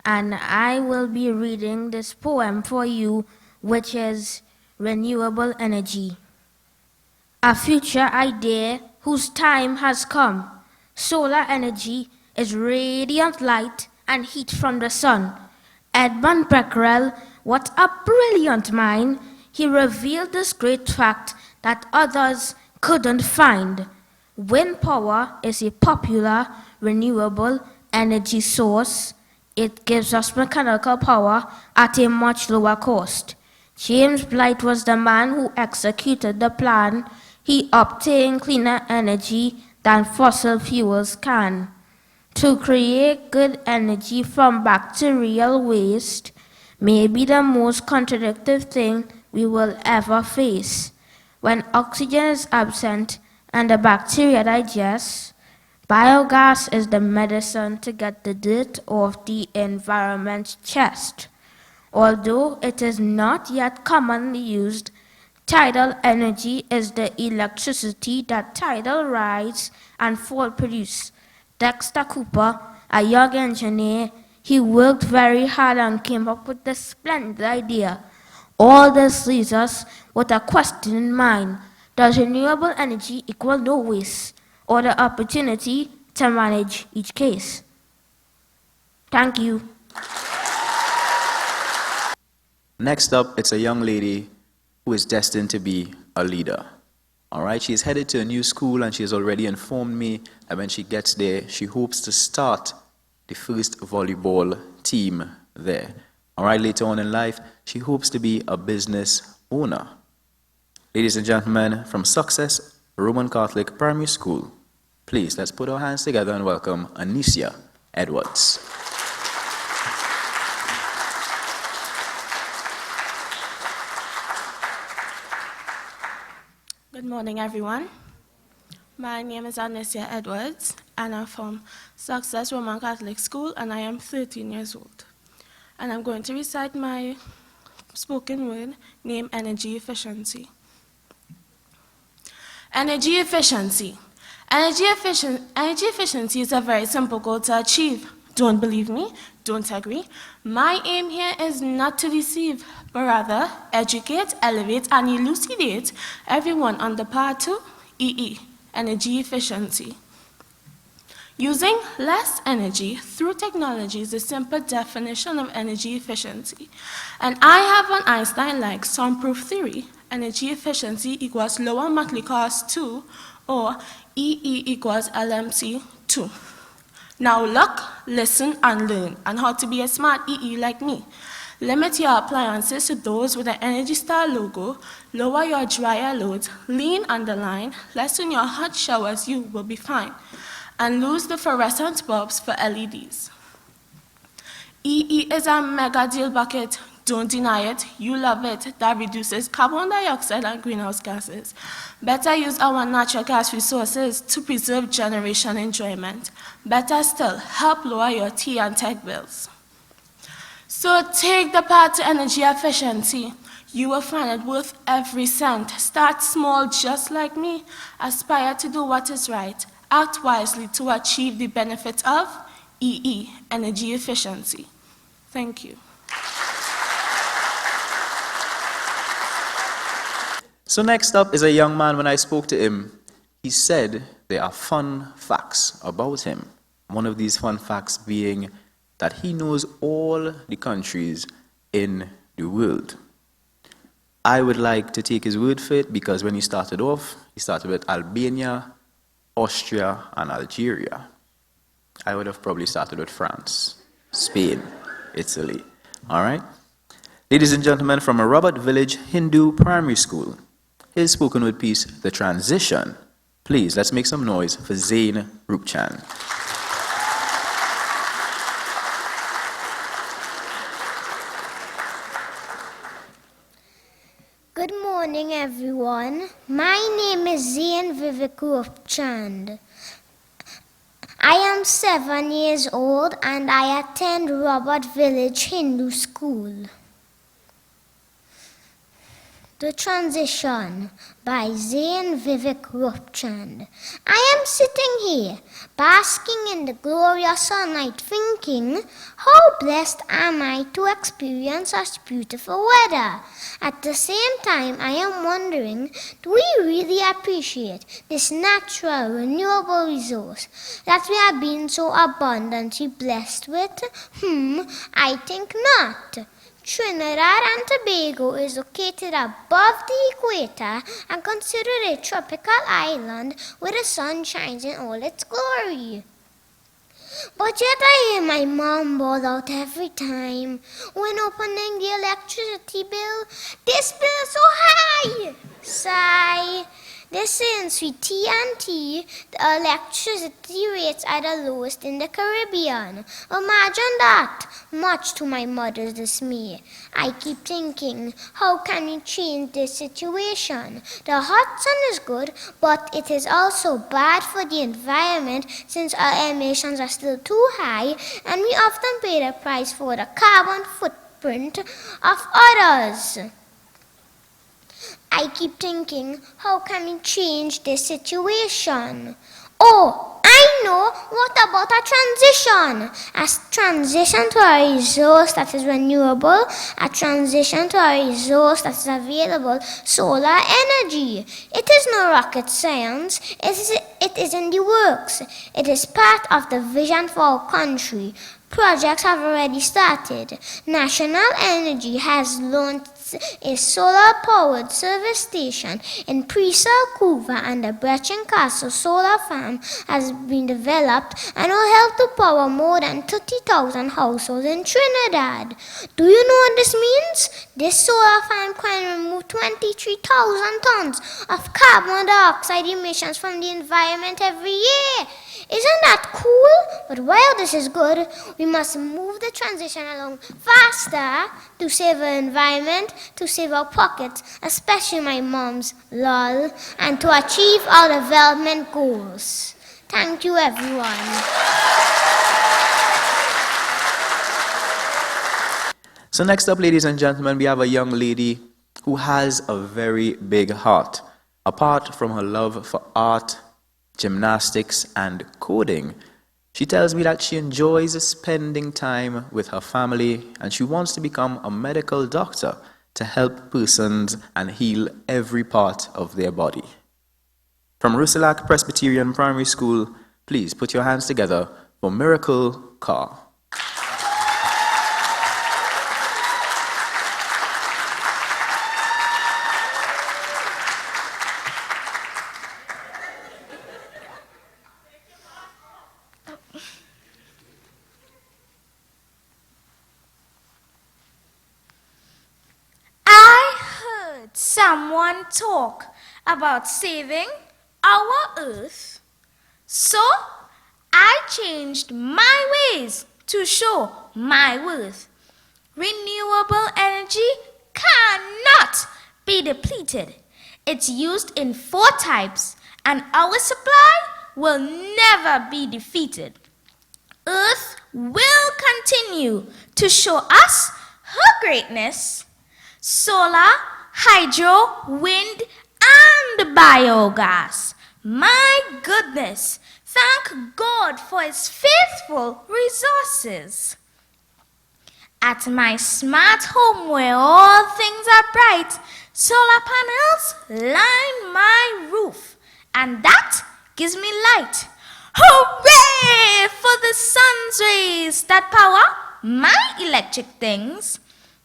and I will be reading this poem for you, which is Renewable Energy. A future idea whose time has come. Solar energy is radiant light and heat from the sun. Edmund Becquerel, what a brilliant mind! He revealed this great fact that others couldn't find. Wind power is a popular renewable energy source. It gives us mechanical power at a much lower cost. James Blight was the man who executed the plan. He obtained cleaner energy than fossil fuels can. To create good energy from bacterial waste may be the most contradictory thing we will ever face. When oxygen is absent and the bacteria digest, biogas is the medicine to get the dirt off the environment's chest. Although it is not yet commonly used, tidal energy is the electricity that tidal rise and fall produce. Dexter Cooper, a young engineer, he worked very hard and came up with this splendid idea. All this leaves us with a question in mind. Does renewable energy equal no waste or the opportunity to manage each case? Thank you. Next up, it's a young lady who is destined to be a leader. All right, she's headed to a new school and she has already informed me that when she gets there, she hopes to start the first volleyball team there. All right, later on in life, she hopes to be a business owner. Ladies and gentlemen, from Success Roman Catholic Primary School, please, let's put our hands together and welcome Anicia Edwards. morning, everyone. My name is Anicia Edwards, and I'm from Success Roman Catholic School, and I am 13 years old. And I'm going to recite my spoken word named energy efficiency. Energy efficiency. Energy efficiency is a very simple goal to achieve. Don't believe me? Don't agree? My aim here is not to deceive, but rather educate, elevate, and elucidate everyone on the path to EE, energy efficiency. Using less energy through technology is the simple definition of energy efficiency. And I have an Einstein-like soundproof theory. Energy efficiency equals lower monthly cost 2, or EE equals LMC 2. Now look, listen, and learn on how to be a smart EE like me. Limit your appliances to those with an Energy Star logo, lower your dryer loads, lean on the line, lessen your hot showers, you will be fine, and lose the fluorescent bulbs for LEDs. EE is a mega deal bucket. Don't deny it, you love it. That reduces carbon dioxide and greenhouse gases. Better use our natural gas resources to preserve generation enjoyment. Better still, help lower your tea and tech bills. So take the path to energy efficiency. You will find it worth every cent. Start small just like me. Aspire to do what is right. Act wisely to achieve the benefits of EE, energy efficiency. Thank you. So next up is a young man. When I spoke to him, he said there are fun facts about him. One of these fun facts being that he knows all the countries in the world. I would like to take his word for it because when he started off, he started with Albania, Austria, and Algeria. I would have probably started with France, Spain, Italy. All right? Ladies and gentlemen, from a Robert Village Hindu primary school, his spoken word piece, The Transition. Please, let's make some noise for Zain Rupchan. Good morning, everyone. My name is Zain Vivek. I am 7 years old and I attend Robert Village Hindu School. The Transition by Zain Vivek Rupchand. I am sitting here, basking in the glorious sunlight, thinking, how blessed am I to experience such beautiful weather. At the same time, I am wondering, do we really appreciate this natural, renewable resource that we have been so abundantly blessed with? I think not. Trinidad and Tobago is located above the equator and considered a tropical island where the sun shines in all its glory. But yet I hear my mom bawl out every time when opening the electricity bill. This bill is so high! Sigh. They say in Sweet TNT, the electricity rates are the lowest in the Caribbean. Imagine that, much to my mother's dismay. I keep thinking, how can we change this situation? The hot sun is good, but it is also bad for the environment since our emissions are still too high, and we often pay the price for the carbon footprint of others. I keep thinking, how can we change this situation? Oh, I know! What about a transition? A transition to a resource that is renewable, a transition to a resource that is available, solar energy. It is no rocket science, it is in the works. It is part of the vision for our country. Projects have already started. National Energy has launched a solar-powered service station in Presal-Couva, and the Brechin Castle Solar Farm has been developed and will help to power more than 30,000 households in Trinidad. Do you know what this means? This solar farm can remove 23,000 tons of carbon dioxide emissions from the environment every year. Isn't that cool? But while this is good, we must move the transition along faster to save the environment to save our pockets, especially my mom's, lol, and to achieve our development goals. Thank you, everyone. So next up, ladies and gentlemen, we have a young lady who has a very big heart. Apart from her love for art, gymnastics, and coding, she tells me that she enjoys spending time with her family and she wants to become a medical doctor to help persons and heal every part of their body. From Rusilac Presbyterian Primary School, please put your hands together for Miracle Carr. Someone talk about saving our earth, so I changed my ways to show my worth. Renewable energy cannot be depleted. It's used in 4 types, and our supply will never be defeated. Earth will continue to show us her greatness. Solar, hydro, wind, and biogas. My goodness, thank God for his faithful resources. At my smart home where all things are bright, solar panels line my roof, and that gives me light. Hooray for the sun's rays that power my electric things.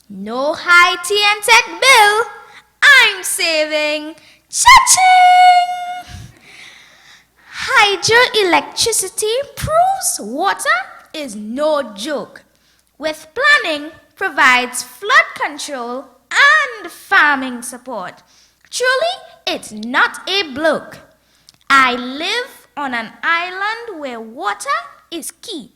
No high tea and tech bill, I'm saving. Cha-ching! Hydroelectricity proves water is no joke. With planning, provides flood control and farming support. Truly, it's not a bloke. I live on an island where water is key,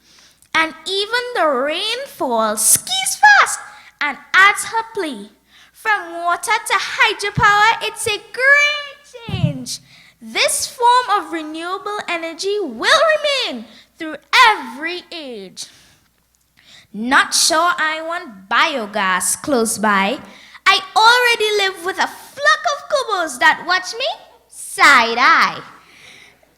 and even the rainfall skis fast and adds her plea. From water to hydropower, it's a great change. This form of renewable energy will remain through every age. Not sure I want biogas close by. I already live with a flock of kubos that watch me side-eye.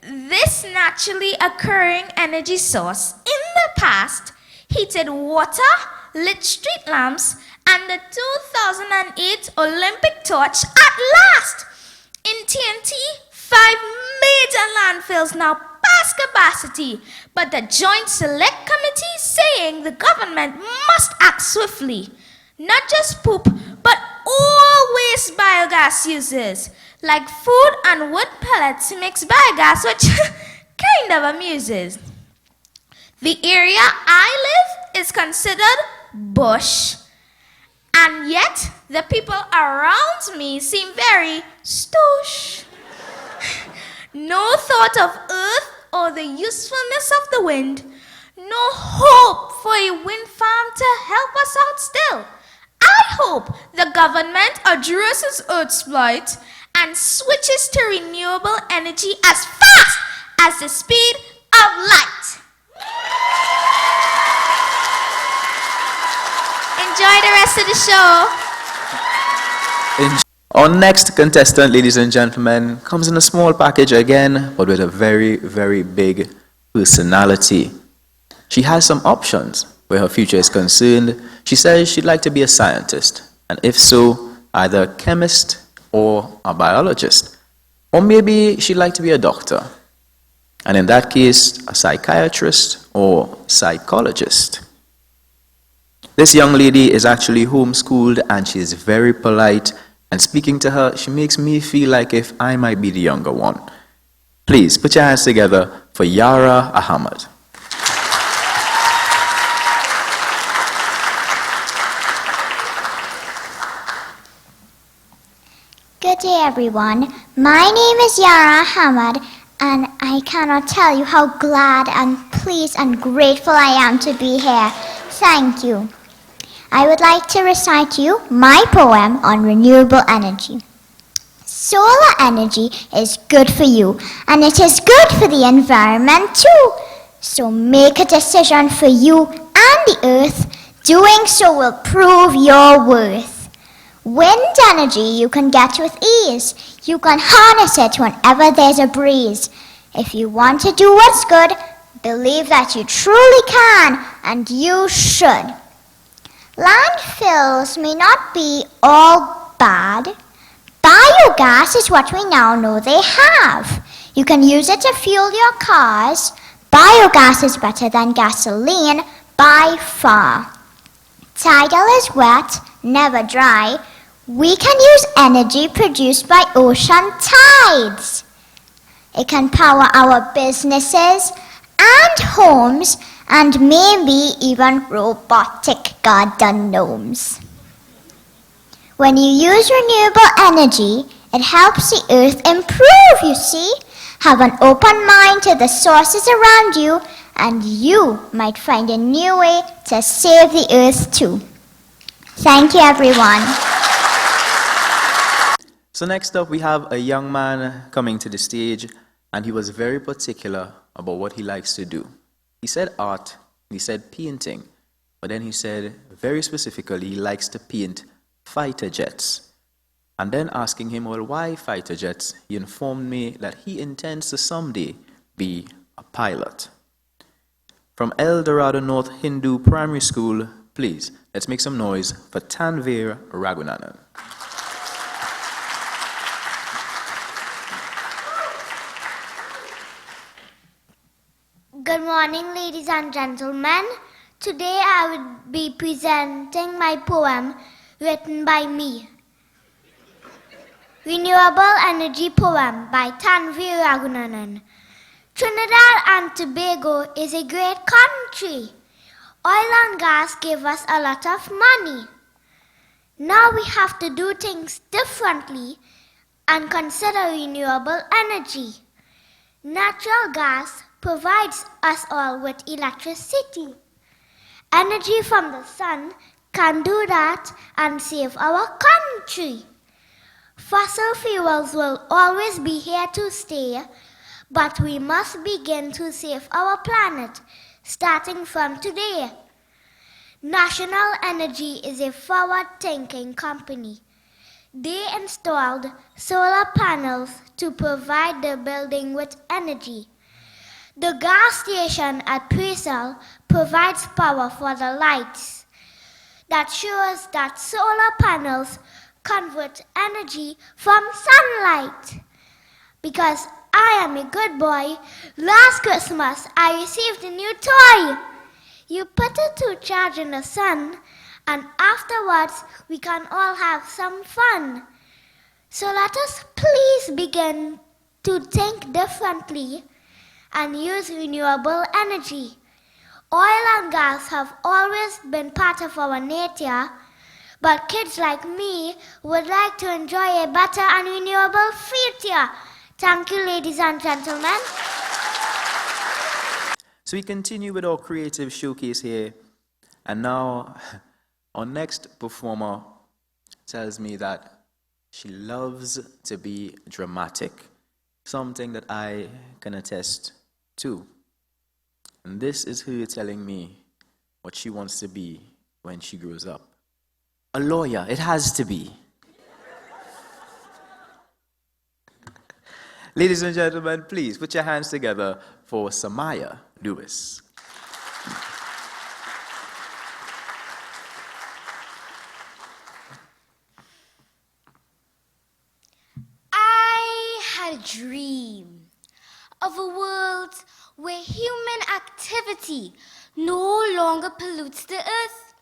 This naturally occurring energy source in the past heated water, lit street lamps, and the 2008 Olympic torch at last. In TNT, 5 major landfills now pass capacity, but the Joint Select Committee saying the government must act swiftly. Not just poop, but all waste biogas uses, like food and wood pellets makes biogas, which kind of amuses. The area I live is considered bush, and yet the people around me seem very stoush. No thought of earth or the usefulness of the wind. No hope for a wind farm to help us out still. I hope the government addresses Earth's plight and switches to renewable energy as fast as the speed of light. Enjoy the rest of the show. Our next contestant, ladies and gentlemen, comes in a small package again, but with a very, very big personality. She has some options where her future is concerned. She says she'd like to be a scientist, and if so, either a chemist or a biologist. Or maybe she'd like to be a doctor, and in that case, a psychiatrist or psychologist. This young lady is actually homeschooled, and she is very polite, and speaking to her, she makes me feel like if I might be the younger one. Please put your hands together for Yara Ahmad. Good day, everyone. My name is Yara Hamad, and I cannot tell you how glad and pleased and grateful I am to be here. Thank you. I would like to recite to you my poem on renewable energy. Solar energy is good for you, and it is good for the environment too. So make a decision for you and the earth. Doing so will prove your worth. Wind energy you can get with ease. You can harness it whenever there's a breeze. If you want to do what's good, believe that you truly can, and you should. Landfills may not be all bad. Biogas is what we now know they have. You can use it to fuel your cars. Biogas is better than gasoline by far. Tidal is wet, never dry. We can use energy produced by ocean tides. It can power our businesses and homes and maybe even robotic garden gnomes. When you use renewable energy, it helps the earth improve, you see. Have an open mind to the sources around you, and you might find a new way to save the earth too. Thank you, everyone. So next up, we have a young man coming to the stage, and he was very particular about what he likes to do. He said art, he said painting, but then he said very specifically he likes to paint fighter jets. And then asking him, well, why fighter jets? He informed me that he intends to someday be a pilot. From El Dorado North Hindu Primary School, please, let's make some noise for Tanveer Raghunanan. Good morning, ladies and gentlemen. Today I will be presenting my poem written by me. Renewable Energy Poem by Tanveer Raghunanan. Trinidad and Tobago is a great country. Oil and gas give us a lot of money. Now we have to do things differently and consider renewable energy. Natural gas provides us all with electricity. Energy from the sun can do that and save our country. Fossil fuels will always be here to stay, but we must begin to save our planet, starting from today. National Energy is a forward-thinking company. They installed solar panels to provide the building with energy. The gas station at Presel provides power for the lights. That shows that solar panels convert energy from sunlight. Because I am a good boy, last Christmas I received a new toy. You put it to charge in the sun, and afterwards we can all have some fun. So let us please begin to think differently and use renewable energy. Oil and gas have always been part of our nature, but kids like me would like to enjoy a better and renewable future. Thank you, ladies and gentlemen. So we continue with our creative showcase here, and now our next performer tells me that she loves to be dramatic, something that I can attest to. And this is her telling me what she wants to be when she grows up. A lawyer, it has to be. Ladies and gentlemen, please put your hands together for Samaya Lewis. I had a dream of a world where human activity no longer pollutes the earth,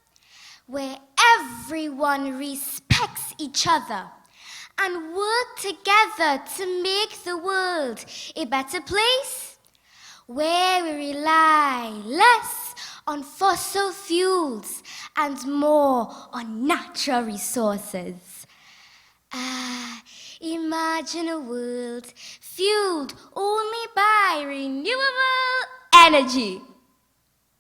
where everyone respects each other and work together to make the world a better place, where we rely less on fossil fuels and more on natural resources. Imagine a world fueled only by renewable energy.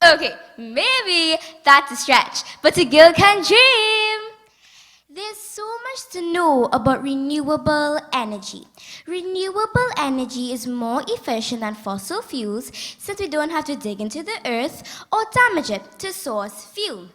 Okay, maybe that's a stretch, but a girl can dream. There's so much to know about renewable energy. Renewable energy is more efficient than fossil fuels since we don't have to dig into the earth or damage it to source fuel.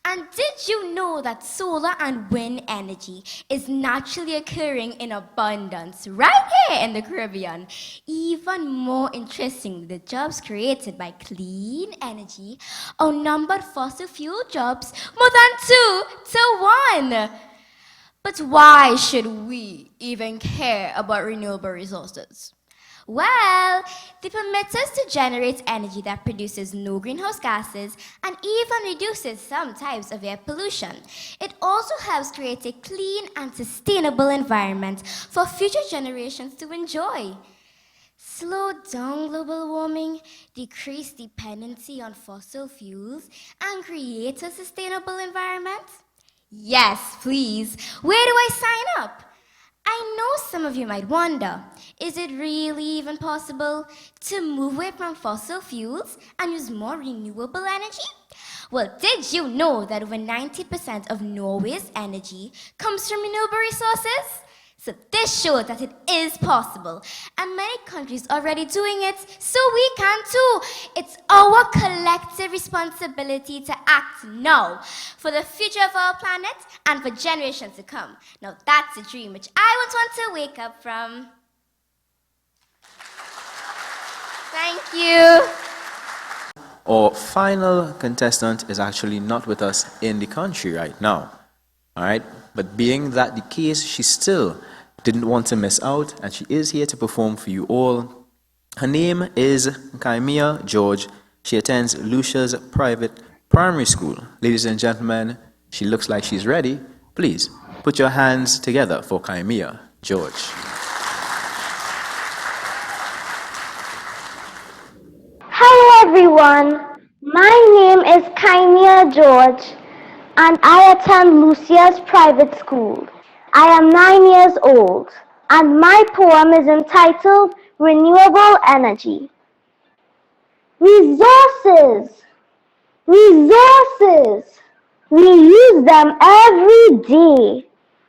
And did you know that solar and wind energy is naturally occurring in abundance right here in the Caribbean? Even more interesting, the jobs created by clean energy outnumbered fossil fuel jobs more than 2 to 1. But why should we even care about renewable resources? Well, they permit us to generate energy that produces no greenhouse gases and even reduces some types of air pollution. It also helps create a clean and sustainable environment for future generations to enjoy. Slow down global warming, decrease dependency on fossil fuels, and create a sustainable environment? Yes, please. Where do I sign up? I know some of you might wonder, is it really even possible to move away from fossil fuels and use more renewable energy? Well, did you know that over 90% of Norway's energy comes from renewable resources? So this shows that it is possible, and many countries are already doing it, so we can too. It's our collective responsibility to act now for the future of our planet and for generations to come. Now that's a dream which I would want to wake up from. Thank you. Our final contestant is actually not with us in the country right now. All right? But being that the case, she still didn't want to miss out, and she is here to perform for you all. Her name is Kaimia George. She attends Lucia's private primary school. Ladies and gentlemen, she looks like she's ready. Please put your hands together for Kaimia George. Hello everyone, my name is Kaimia George and I attend Lucia's private school. I am 9 years old and my poem is entitled Renewable Energy. Resources, resources, we use them every day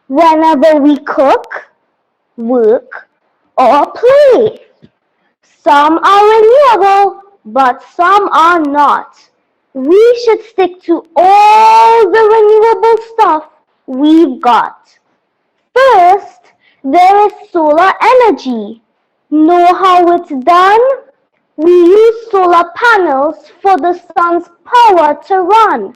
whenever we cook, work or play. Some are renewable, but some are not. We should stick to all the renewable stuff we've got. First, there is solar energy. Know how it's done? We use solar panels for the sun's power to run.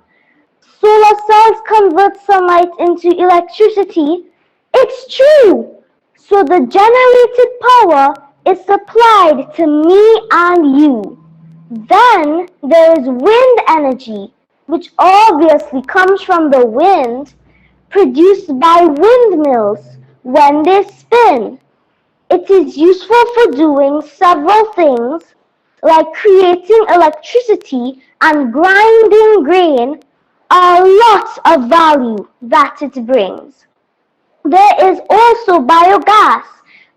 Solar cells convert sunlight into electricity. It's true. So the generated power is supplied to me and you. Then there is wind energy, which obviously comes from the wind, produced by windmills when they spin. It is useful for doing several things, like creating electricity and grinding grain, a lot of value that it brings. There is also biogas,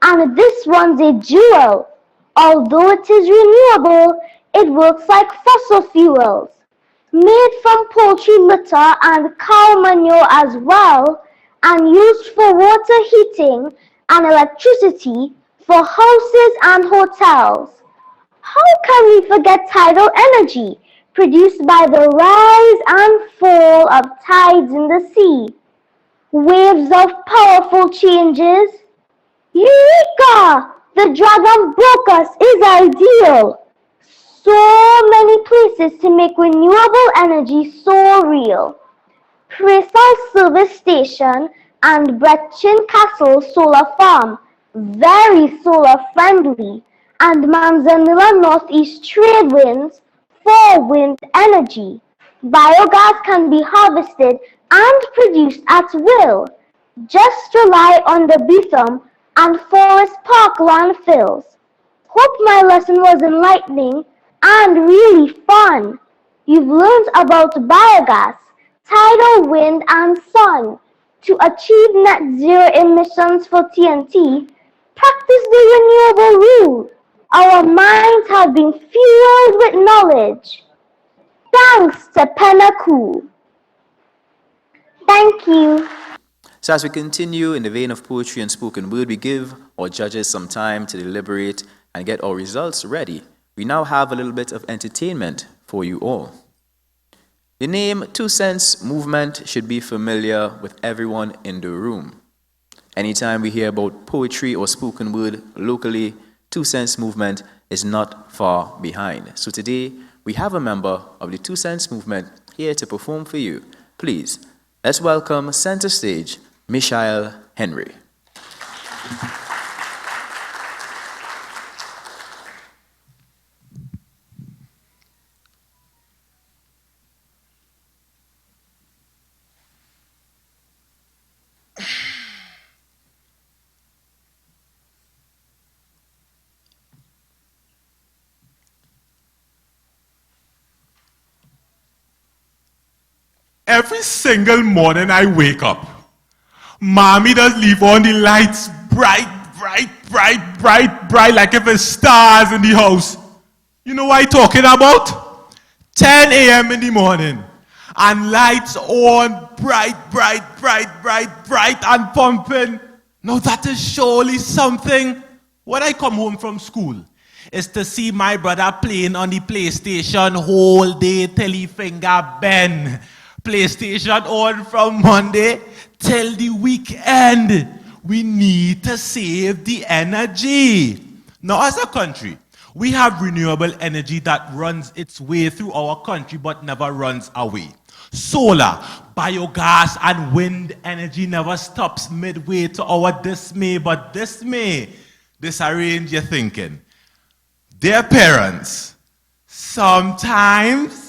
and this one's a jewel. Although it is renewable, it works like fossil fuels. Made from poultry litter and cow manure as well, and used for water heating and electricity for houses and hotels. How can we forget tidal energy, produced by the rise and fall of tides in the sea? Waves of powerful changes. Eureka! The dragon broke us is ideal. So many places to make renewable energy so real. Presal Service Station and Brechin Castle Solar Farm, very solar friendly, and Manzanilla Northeast Trade Winds for wind energy. Biogas can be harvested and produced at will. Just rely on the Beetham and Forest Park landfills. Hope my lesson was enlightening and really fun. You've learned about biogas, tidal wind and sun. To achieve net zero emissions for TNT, practice the renewable rule. Our minds have been fueled with knowledge. thanks to Pennacool. Thank you. So as we continue in the vein of poetry and spoken word, we give our judges some time to deliberate and get our results ready. We now have a little bit of entertainment for you all. The name 2 Cents Movement should be familiar with everyone in the room. Anytime we hear about poetry or spoken word locally, 2 Cents Movement is not far behind. So today, we have a member of the 2 Cents Movement here to perform for you. Please, let's welcome center stage, Michael Henry. Every single morning I wake up, Mommy does leave on the lights bright, like if it's stars in the house. You know what I'm talking about? 10 a.m. in the morning, and lights on bright, and pumping. Now that is surely something. When I come home from school, is to see my brother playing on the PlayStation whole day till he finger bend. PlayStation on from Monday till the weekend. We need to save the energy. Now, as a country, we have renewable energy that runs its way through our country but never runs away. Solar, biogas, and wind energy never stops midway to our dismay, but disarrange your thinking. Dear parents, sometimes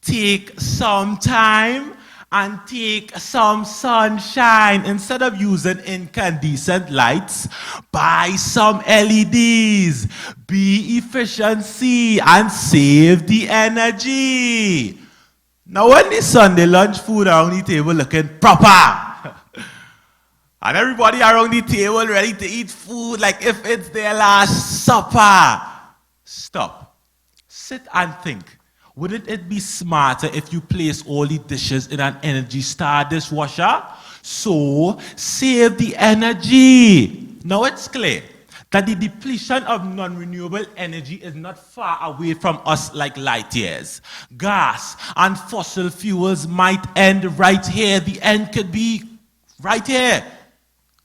take some time and take some sunshine. Instead of using incandescent lights, buy some LEDs. Be efficiency and save the energy. Now when the Sunday lunch food around the table looking proper, and everybody around the table ready to eat food like if it's their last supper, stop. Sit and think. Wouldn't it be smarter if you place all the dishes in an Energy Star dishwasher? So, save the energy. Now it's clear that the depletion of non-renewable energy is not far away from us like light years. Gas and fossil fuels might end right here. The end could be right here.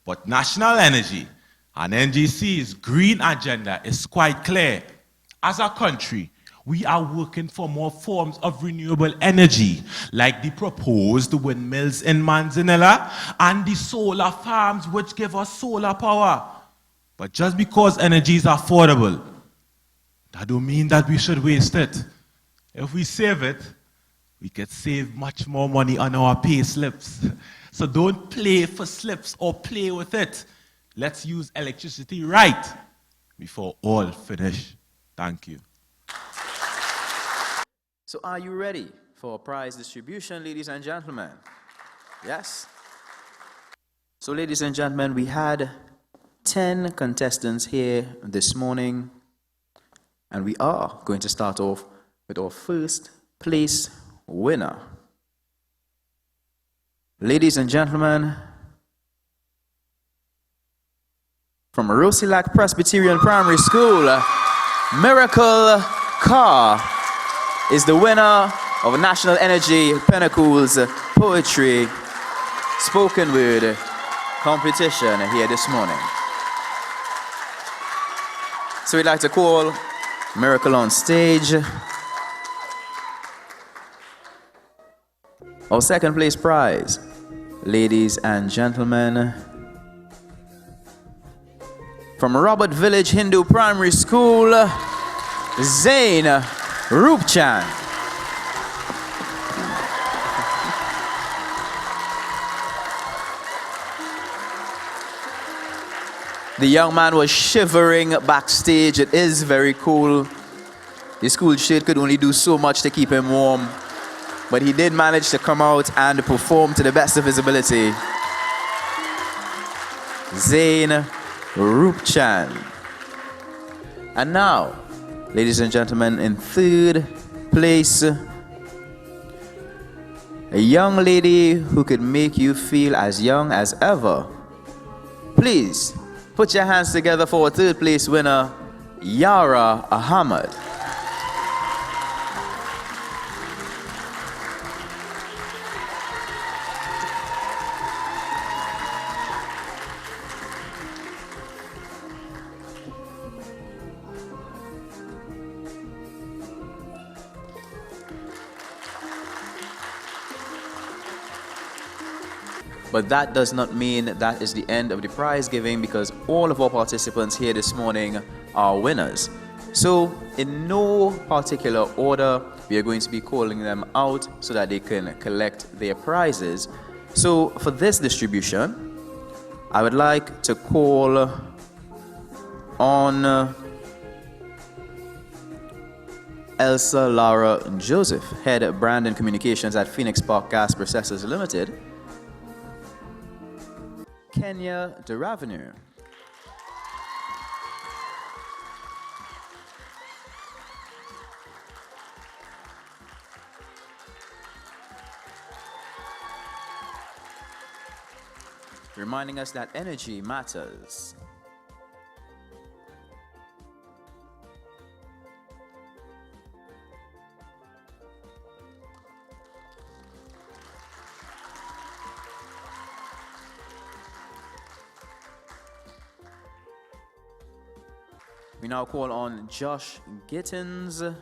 But national energy and NGC's green agenda is quite clear. As a country, we are working for more forms of renewable energy, like the proposed windmills in Manzanilla and the solar farms which give us solar power. But just because energy is affordable, that don't mean that we should waste it. If we save it, we could save much more money on our pay slips. So don't play for slips or play with it. Let's use electricity right before all finish. Thank you. So are you ready for prize distribution, ladies and gentlemen? Yes? So ladies and gentlemen, we had 10 contestants here this morning, and we are going to start off with our first place winner. Ladies and gentlemen, from Rosilac Presbyterian Primary School, Miracle Carr is the winner of National Energy Pennacool's Poetry Spoken Word competition here this morning. So we'd like to call Miracle on stage. Our second place prize, ladies and gentlemen, from Robert Village Hindu Primary School, Zain Rupchan. The young man was shivering backstage. It is very cool. The school shirt could only do so much to keep him warm, but he did manage to come out and perform to the best of his ability. Zain Rupchan. And now, ladies and gentlemen, in third place, A young lady who could make you feel as young as ever. Please, put your hands together for our third place winner, Yara Ahmad. But that does not mean that is the end of the prize giving, because all of our participants here this morning are winners. So in no particular order, we are going to be calling them out so that they can collect their prizes. So for this distribution, I would like to call on Elsa Lara Joseph, Head of Brand and Communications at Phoenix Park Gas Processors Limited. Kenya Deravenu. Reminding us that energy matters. We now call on Josh Gittins.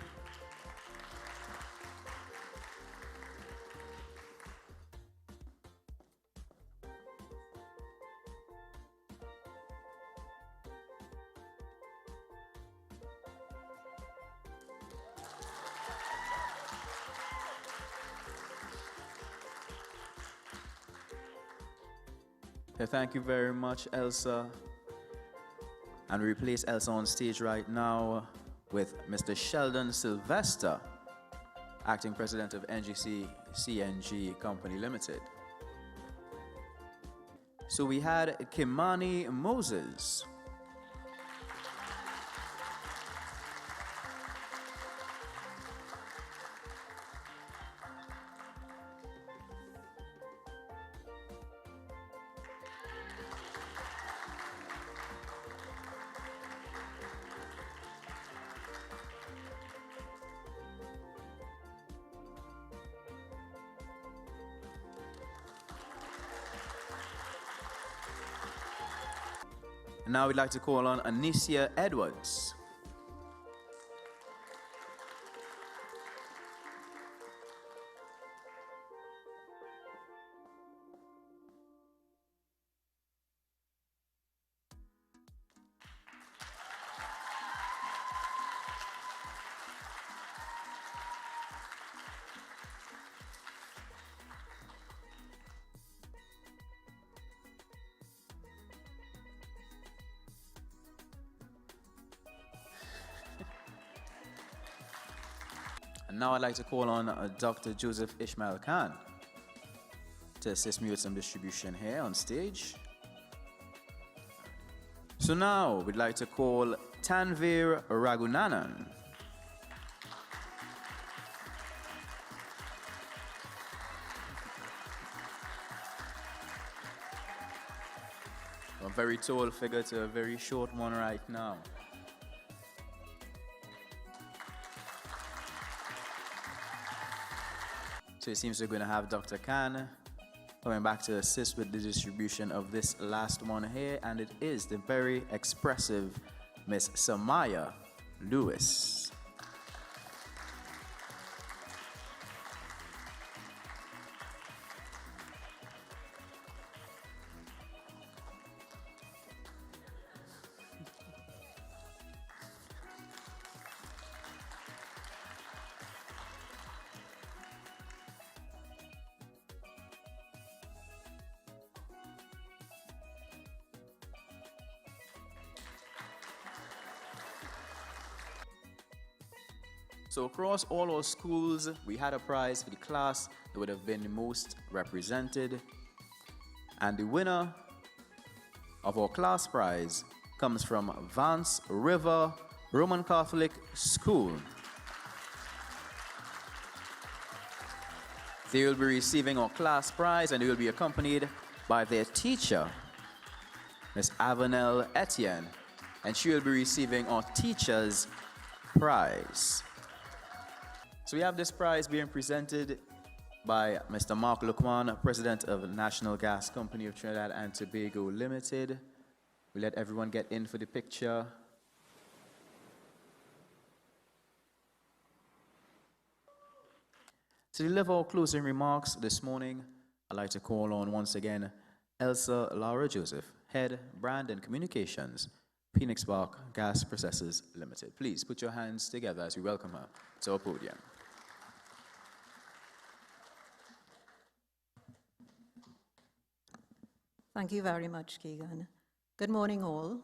Thank you very much, Elsa. And we replace Elsa on stage right now with Mr. Sheldon Sylvester, Acting President of NGC CNG Company Limited. So we had Kimani Moses. Now we'd like to call on Anicia Edwards. And now I'd like to call on Dr. Joseph Ishmael Khan to assist me with some distribution here on stage. So now we'd like to call Tanvir Raghunanan. A very tall figure to a very short one right now. So it seems we're going to have Dr. Khan coming back to assist with the distribution of this last one here, and it is the very expressive Miss Samaya Lewis. So across all our schools, we had a prize for the class that would have been the most represented. And the winner of our class prize comes from Vance River Roman Catholic School. They will be receiving our class prize and they will be accompanied by their teacher, Ms. Avenel Etienne, and she will be receiving our teacher's prize. So we have this prize being presented by Mr. Mark Lukman, President of National Gas Company of Trinidad and Tobago Limited. We let everyone get in for the picture. To deliver our closing remarks this morning, I'd like to call on once again Elsa Laura Joseph, Head Brand and Communications, Phoenix Park Gas Processors Limited. Please put your hands together as we welcome her to our podium. Thank you very much, Keegan. Good morning, all.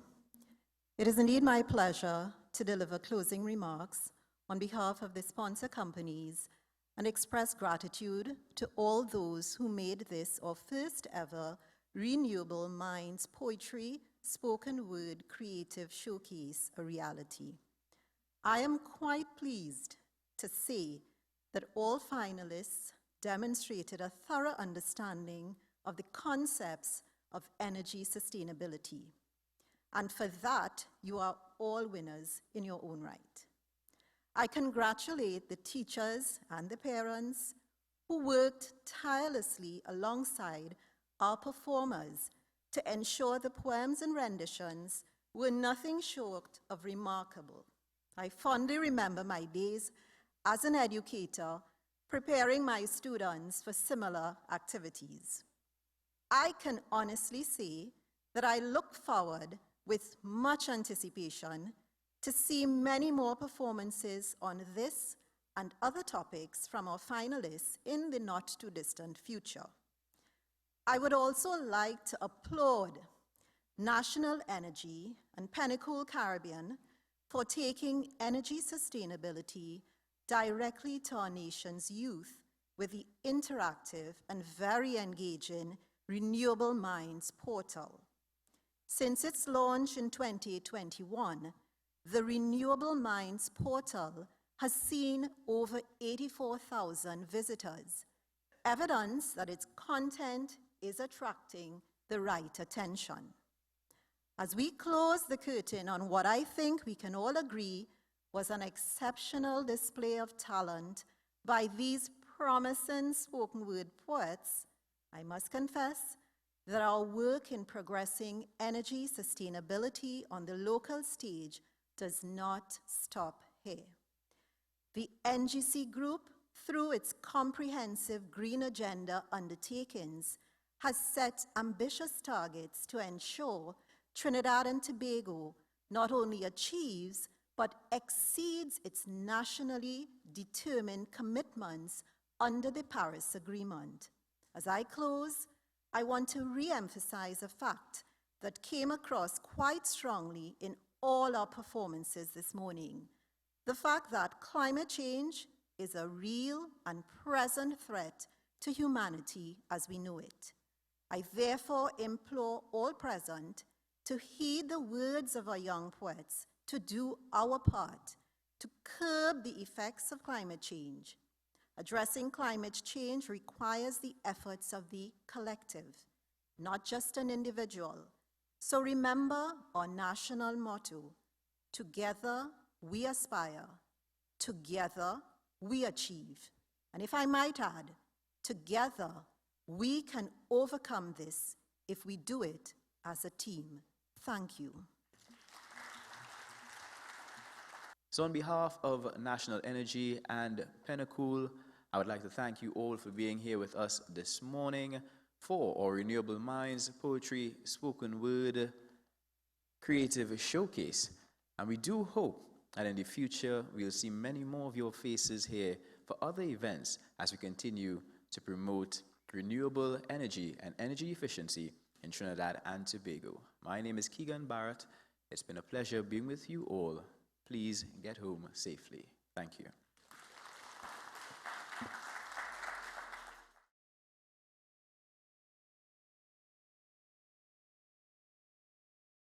It is indeed my pleasure to deliver closing remarks on behalf of the sponsor companies and express gratitude to all those who made this our first ever Renewable Minds Poetry Spoken Word Creative Showcase a reality. I am quite pleased to say that all finalists demonstrated a thorough understanding of the concepts of energy sustainability. And for that, you are all winners in your own right. I congratulate the teachers and the parents who worked tirelessly alongside our performers to ensure the poems and renditions were nothing short of remarkable. I fondly remember my days as an educator preparing my students for similar activities. I can honestly say that I look forward with much anticipation to see many more performances on this and other topics from our finalists in the not-too-distant future. I would also like to applaud National Energy and Pennacool Caribbean for taking energy sustainability directly to our nation's youth with the interactive and very engaging Renewable Minds portal. Since its launch in 2021, the Renewable Minds portal has seen over 84,000 visitors, evidence that its content is attracting the right attention. As we close the curtain on what I think we can all agree was an exceptional display of talent by these promising spoken word poets, I must confess that our work in progressing energy sustainability on the local stage does not stop here. The NGC Group, through its comprehensive Green Agenda undertakings, has set ambitious targets to ensure Trinidad and Tobago not only achieves but exceeds its nationally determined commitments under the Paris Agreement. As I close, I want to re-emphasize a fact that came across quite strongly in all our performances this morning: the fact that climate change is a real and present threat to humanity as we know it. I therefore implore all present to heed the words of our young poets, to do our part to curb the effects of climate change. Addressing climate change requires the efforts of the collective, not just an individual. So remember our national motto: together we aspire, together we achieve. And if I might add, together we can overcome this if we do it as a team. Thank you. So on behalf of National Energy and Pennacool, I would like to thank you all for being here with us this morning for our Renewable Minds Poetry Spoken Word Creative Showcase. And we do hope that in the future we'll see many more of your faces here for other events as we continue to promote renewable energy and energy efficiency in Trinidad and Tobago. My name is Keegan Barrett. It's been a pleasure being with you all. Please get home safely. Thank you.